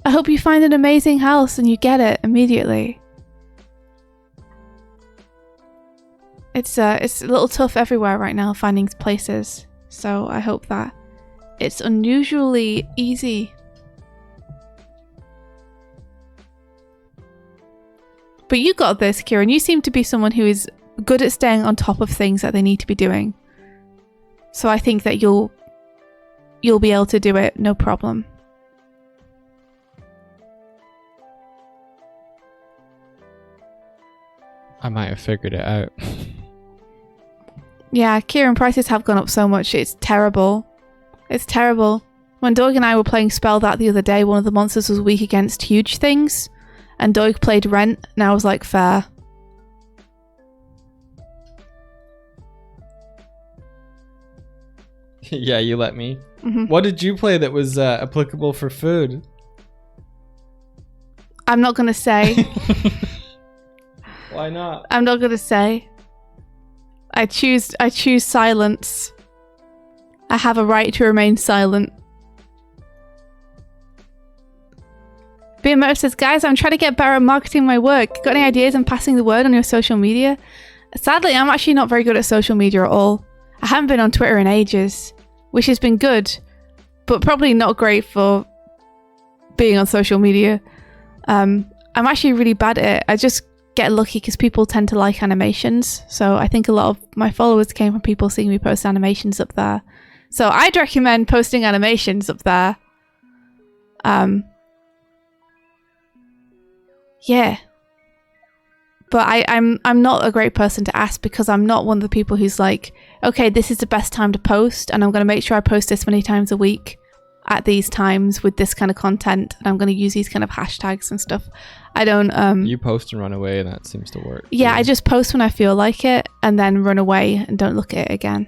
I hope you find an amazing house and you get it immediately. It's a little tough everywhere right now finding places, so I hope that it's unusually easy. But you got this, Kieran. You seem to be someone who is good at staying on top of things that they need to be doing. So I think that you'll be able to do it, no problem. I might have figured it out. Yeah, Kieran, prices have gone up so much. It's terrible. It's terrible. When Doig and I were playing Spell that the other day, one of the monsters was weak against huge things, and Doig played Rent, and I was like, fair. Yeah, you let me. Mm-hmm. What did you play that was applicable for food? I'm not gonna say. Why not? I'm not gonna say. I choose silence. I have a right to remain silent. BMO says, guys, I'm trying to get better at marketing my work. Got any ideas on passing the word on your social media? Sadly, I'm actually not very good at social media at all. I haven't been on Twitter in ages, which has been good, but probably not great for being on social media. I'm actually really bad at it. I just get lucky because people tend to like animations. So I think a lot of my followers came from people seeing me post animations up there. So I'd recommend posting animations up there. Yeah. But I'm not a great person to ask because I'm not one of the people who's like, okay, this is the best time to post and I'm going to make sure I post this many times a week at these times with this kind of content and I'm going to use these kind of hashtags and stuff. I don't... You post and run away and that seems to work. Yeah, I just post when I feel like it and then run away and don't look at it again.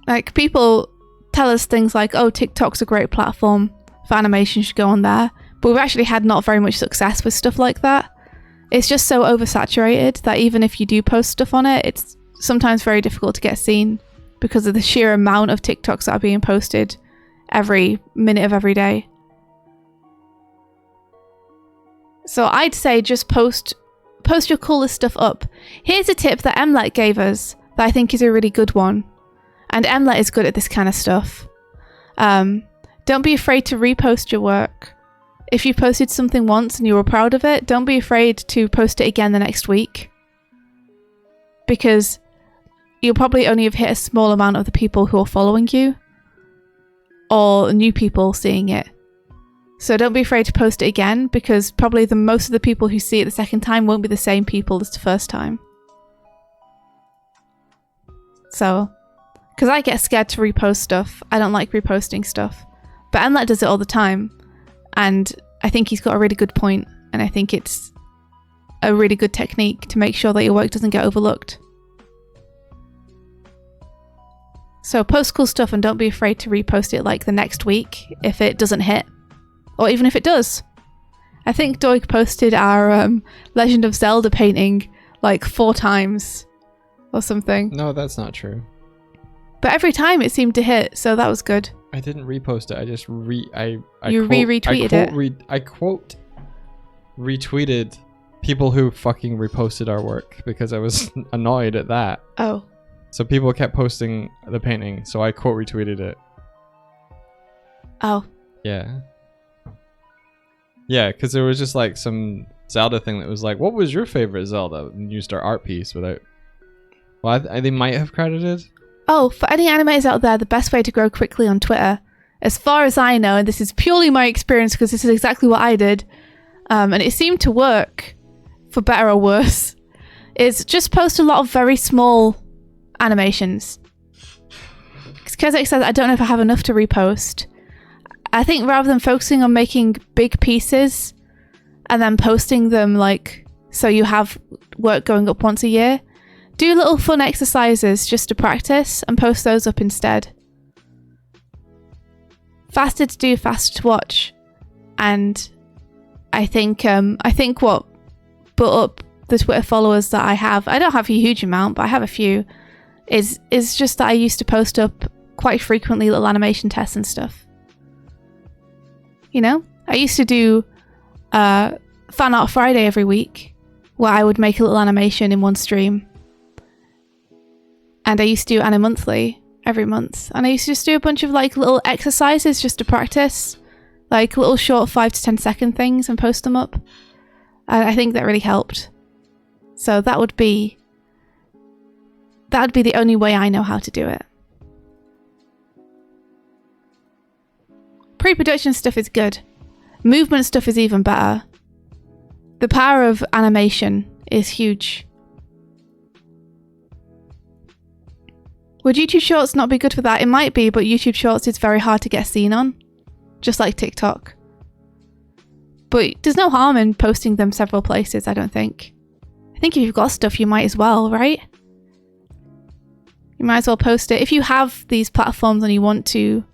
Like, people tell us things like, oh, TikTok's a great platform for animation, you should go on there. But we've actually had not very much success with stuff like that. It's just so oversaturated that even if you do post stuff on it, it's sometimes very difficult to get seen because of the sheer amount of TikToks that are being posted every minute of every day. So I'd say just post your coolest stuff up. Here's a tip that Emlet gave us that I think is a really good one. And Emlet is good at this kind of stuff. Don't be afraid to repost your work. If you posted something once and you were proud of it, don't be afraid to post it again the next week. Because you'll probably only have hit a small amount of the people who are following you. Or new people seeing it. So don't be afraid to post it again because probably most of the people who see it the second time won't be the same people as the first time. So, because I get scared to repost stuff. I don't like reposting stuff. But Emlet does it all the time. And I think he's got a really good point. And I think it's a really good technique to make sure that your work doesn't get overlooked. So post cool stuff and don't be afraid to repost it like the next week if it doesn't hit. Or even if it does. I think Doig posted our Legend of Zelda painting like 4 times or something. No, that's not true. But every time it seemed to hit, so that was good. I didn't repost it. I just retweeted people who fucking reposted our work because I was annoyed at that. Oh. So people kept posting the painting, so I quote retweeted it. Oh. Yeah. Yeah, because there was just like some Zelda thing that was like, what was your favorite Zelda? And used our art piece without... Well, they might have credited. Oh, for any animators out there, the best way to grow quickly on Twitter, as far as I know, and this is purely my experience because this is exactly what I did, and it seemed to work, for better or worse, is just post a lot of very small animations. Because Kezek says, I don't know if I have enough to repost. I think rather than focusing on making big pieces and then posting them like so you have work going up once a year, do little fun exercises just to practice and post those up instead. Faster to do, faster to watch. And I think what put up the Twitter followers that I don't have a huge amount, but I have a few, is just that I used to post up quite frequently little animation tests and stuff. You know, I used to do Fan Art Friday every week, where I would make a little animation in one stream. And I used to do Anna Monthly every month. And I used to just do a bunch of like little exercises just to practice, like little short 5 to 10 second things and post them up. And I think that really helped. So that would be the only way I know how to do it. Pre-production stuff is good. Movement stuff is even better. The power of animation is huge. Would YouTube Shorts not be good for that? It might be, but YouTube Shorts is very hard to get seen on. Just like TikTok. But there's no harm in posting them several places, I don't think. I think if you've got stuff, you might as well, right? You might as well post it. If you have these platforms and you want to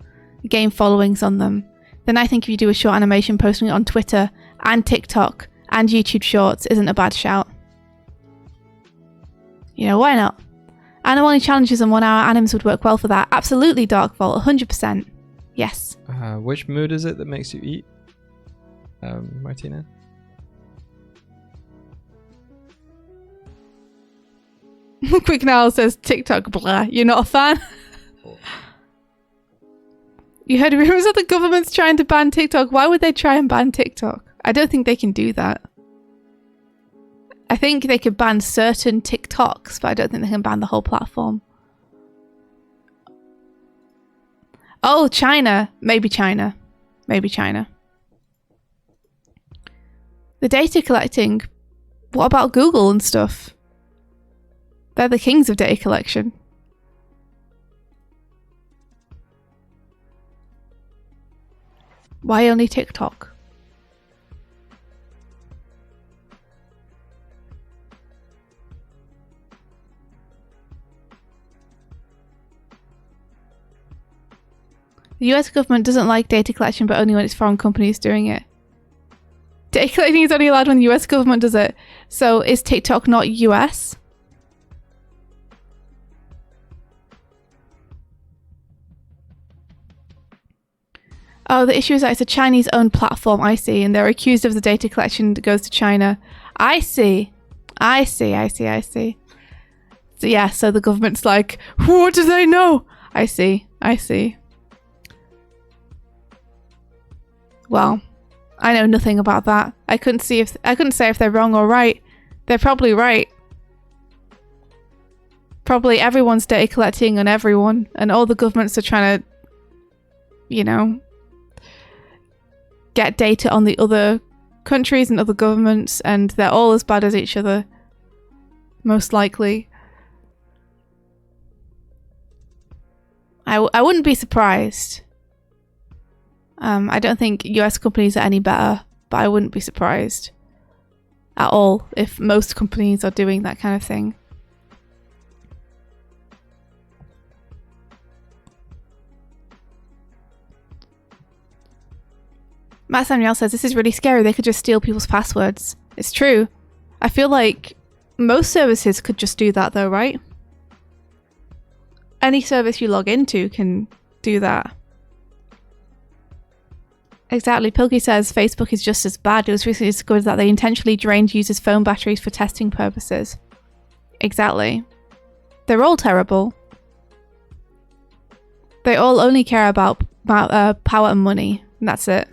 gain followings on them, then I think if you do a short animation, posting it on Twitter and TikTok and YouTube Shorts isn't a bad shout. You know, why not? Animal challenges and 1 hour animes would work well for that. Absolutely, Dark Vault, 100%. Yes. Which mood is it that makes you eat, Martina? Quick Now says TikTok, blah. You're not a fan? You heard rumors that the government's trying to ban TikTok. Why would they try and ban TikTok? I don't think they can do that. I think they could ban certain TikToks, but I don't think they can ban the whole platform. Oh, China. Maybe China. Maybe China. The data collecting. What about Google and stuff? They're the kings of data collection. Why only TikTok? The US government doesn't like data collection, but only when it's foreign companies doing it. Data collecting is only allowed when the US government does it. So is TikTok not US? Oh, the issue is that it's a Chinese-owned platform, I see, and they're accused of the data collection that goes to China. I see. So yeah, so the government's like, what do they know? I see. Well, I know nothing about that. I couldn't say if they're wrong or right. They're probably right. Probably everyone's data collecting on everyone, and all the governments are trying to, you know, get data on the other countries and other governments, and they're all as bad as each other. Most likely. I wouldn't be surprised. I don't think US companies are any better, but I wouldn't be surprised at all if most companies are doing that kind of thing. Matt Samuel says, this is really scary. They could just steal people's passwords. It's true. I feel like most services could just do that though, right? Any service you log into can do that. Exactly. Pilkey says Facebook is just as bad. It was recently discovered that they intentionally drained users' phone batteries for testing purposes. Exactly. They're all terrible. They all only care about power and money, and that's it.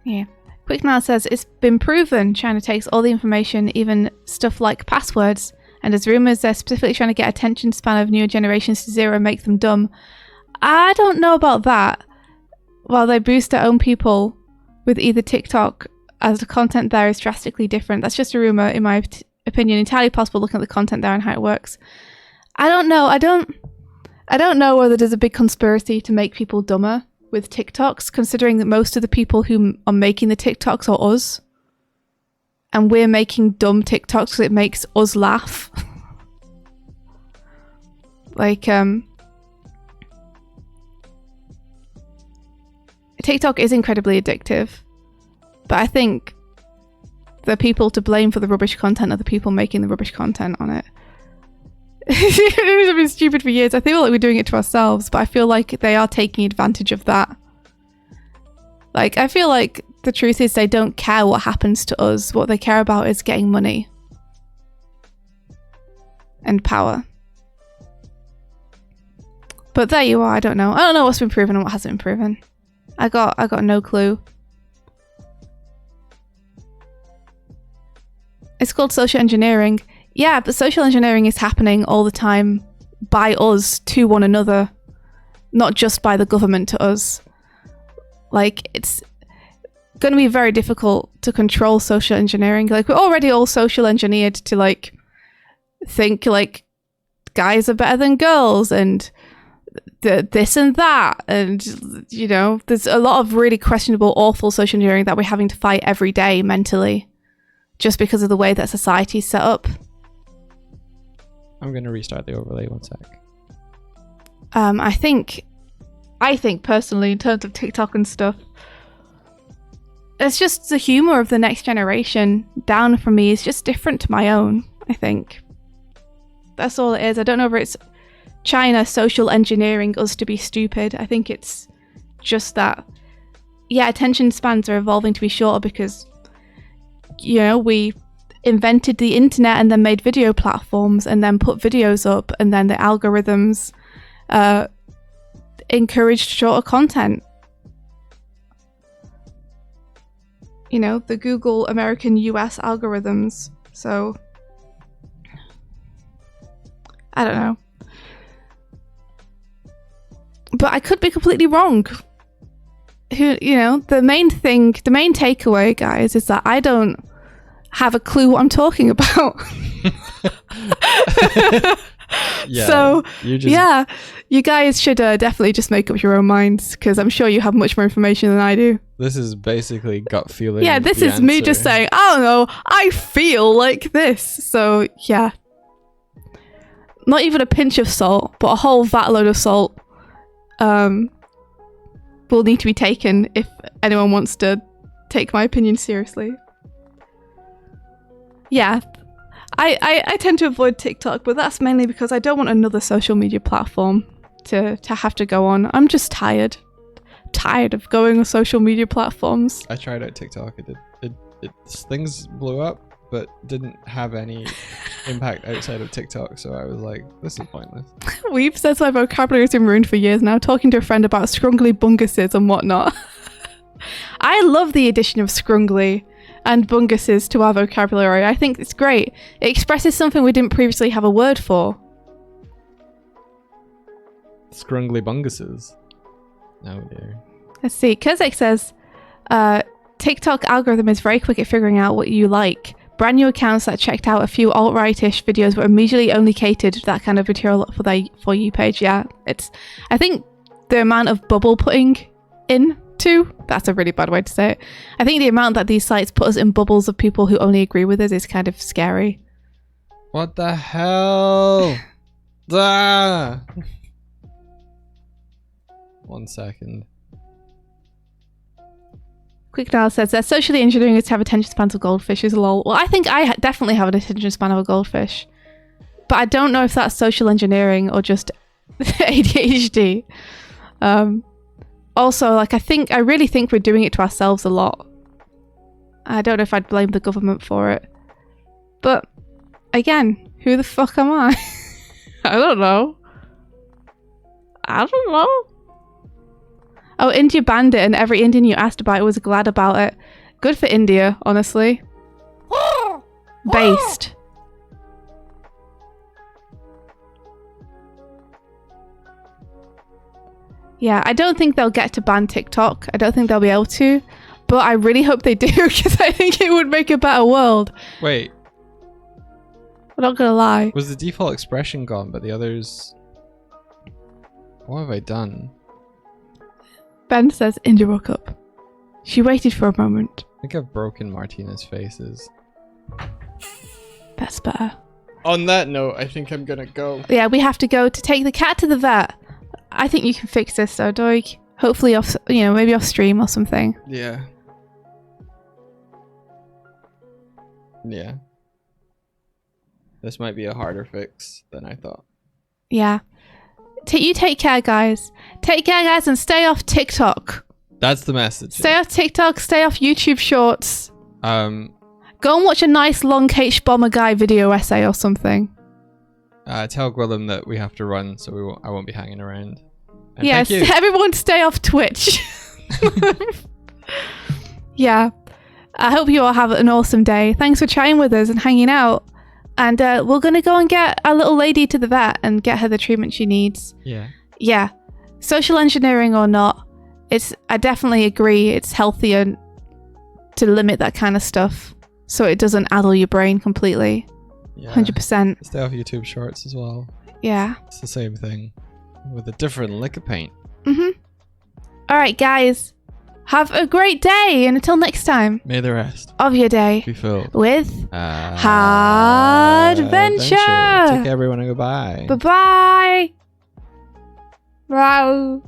Yeah. Quick Now says, it's been proven China takes all the information, even stuff like passwords, and there's rumours they're specifically trying to get attention span of newer generations to zero and make them dumb. I don't know about that. While they boost their own people with either TikTok, as the content there is drastically different. That's just a rumour, in my opinion. Entirely possible looking at the content there and how it works. I don't know. I don't know whether there's a big conspiracy to make people dumber with TikToks, considering that most of the people who are making the TikToks are us. And we're making dumb TikToks because it makes us laugh. TikTok is incredibly addictive. But I think the people to blame for the rubbish content are the people making the rubbish content on it. It's been stupid for years. I feel like we're doing it to ourselves, but I feel like they are taking advantage of that. Like, I feel like the truth is they don't care what happens to us. What they care about is getting money and power. But there you are. I don't know. I don't know what's been proven and what hasn't been proven. I got no clue. It's called social engineering. Yeah, but social engineering is happening all the time by us to one another, not just by the government to us. Like, it's going to be very difficult to control social engineering. Like, we're already all social engineered to, like, think, like, guys are better than girls and this and that. And, you know, there's a lot of really questionable, awful social engineering that we're having to fight every day mentally, just because of the way that society's set up. I'm going to restart the overlay, one sec. I think personally, in terms of TikTok and stuff, it's just the humor of the next generation down from me is just different to my own, I think. That's all it is. I don't know if it's China social engineering us to be stupid. I think it's just that, yeah, attention spans are evolving to be shorter because, you know, we invented the internet and then made video platforms and then put videos up, and then the algorithms encouraged shorter content. You know, the Google American US algorithms. So I don't know. But I could be completely wrong. The main takeaway, guys, is that I don't have a clue what I'm talking about. Yeah, so you guys should definitely just make up your own minds, because I'm sure you have much more information than I do. This is basically gut feeling. Yeah, this is me just saying, I don't know, I feel like this. So yeah, not even a pinch of salt, but a whole vat load of salt will need to be taken if anyone wants to take my opinion seriously. Yeah, I tend to avoid TikTok, but that's mainly because I don't want another social media platform to have to go on. I'm just tired of going on social media platforms. I tried out TikTok. Things blew up, but didn't have any impact outside of TikTok. So I was like, this is pointless. We've said my vocabulary has been ruined for years now, talking to a friend about scrungly bunguses and whatnot. I love the addition of scrungly and bunguses to our vocabulary. I think it's great. It expresses something we didn't previously have a word for. Scrungly bunguses. Oh dear. Let's see. Kurzek says, TikTok algorithm is very quick at figuring out what you like. Brand new accounts that checked out a few alt-right-ish videos were immediately only catered to that kind of material for their For You page. Yeah, I think the amount of bubble putting into, that's a really bad way to say it. I think the amount that these sites put us in bubbles of people who only agree with us is kind of scary. What the hell? Ah! 1 second. Quick Dial says they're socially engineering us to have attention spans of goldfishes. Lol. Well, I think I definitely have an attention span of a goldfish, but I don't know if that's social engineering or just ADHD. Also, like, I really think we're doing it to ourselves a lot. I don't know if I'd blame the government for it. But, again, who the fuck am I? I don't know. Oh, India banned it, and every Indian you asked about it was glad about it. Good for India, honestly. Based. Yeah, I don't think they'll get to ban TikTok. I don't think they'll be able to. But I really hope they do, because I think it would make a better world. Wait. I'm not gonna lie. Was the default expression gone, but the others... What have I done? Ben says India woke up. She waited for a moment. I think I've broken Martina's faces. That's better. On that note, I think I'm gonna go. Yeah, we have to go to take the cat to the vet. I think you can fix this though, Doig. Hopefully off, maybe off stream or something. Yeah. Yeah. This might be a harder fix than I thought. Yeah. You take care, guys. Take care, guys, and stay off TikTok. That's the message. Stay off TikTok, stay off YouTube Shorts. Go and watch a nice long H Bomber Guy video essay or something. Tell Gwillem that we have to run, so I won't be hanging around. And yes, everyone stay off Twitch. Yeah. I hope you all have an awesome day. Thanks for chatting with us and hanging out. And we're going to go and get our little lady to the vet and get her the treatment she needs. Yeah. Yeah. Social engineering or not, I definitely agree it's healthier to limit that kind of stuff so it doesn't addle your brain completely. Yeah. 100%. Stay off YouTube Shorts as well. Yeah. It's the same thing with a different lick of paint. Mm-hmm. All right, guys. Have a great day, and until next time. May the rest of your day be filled with adventure. Take care, everyone, and goodbye. Bye-bye. Bye.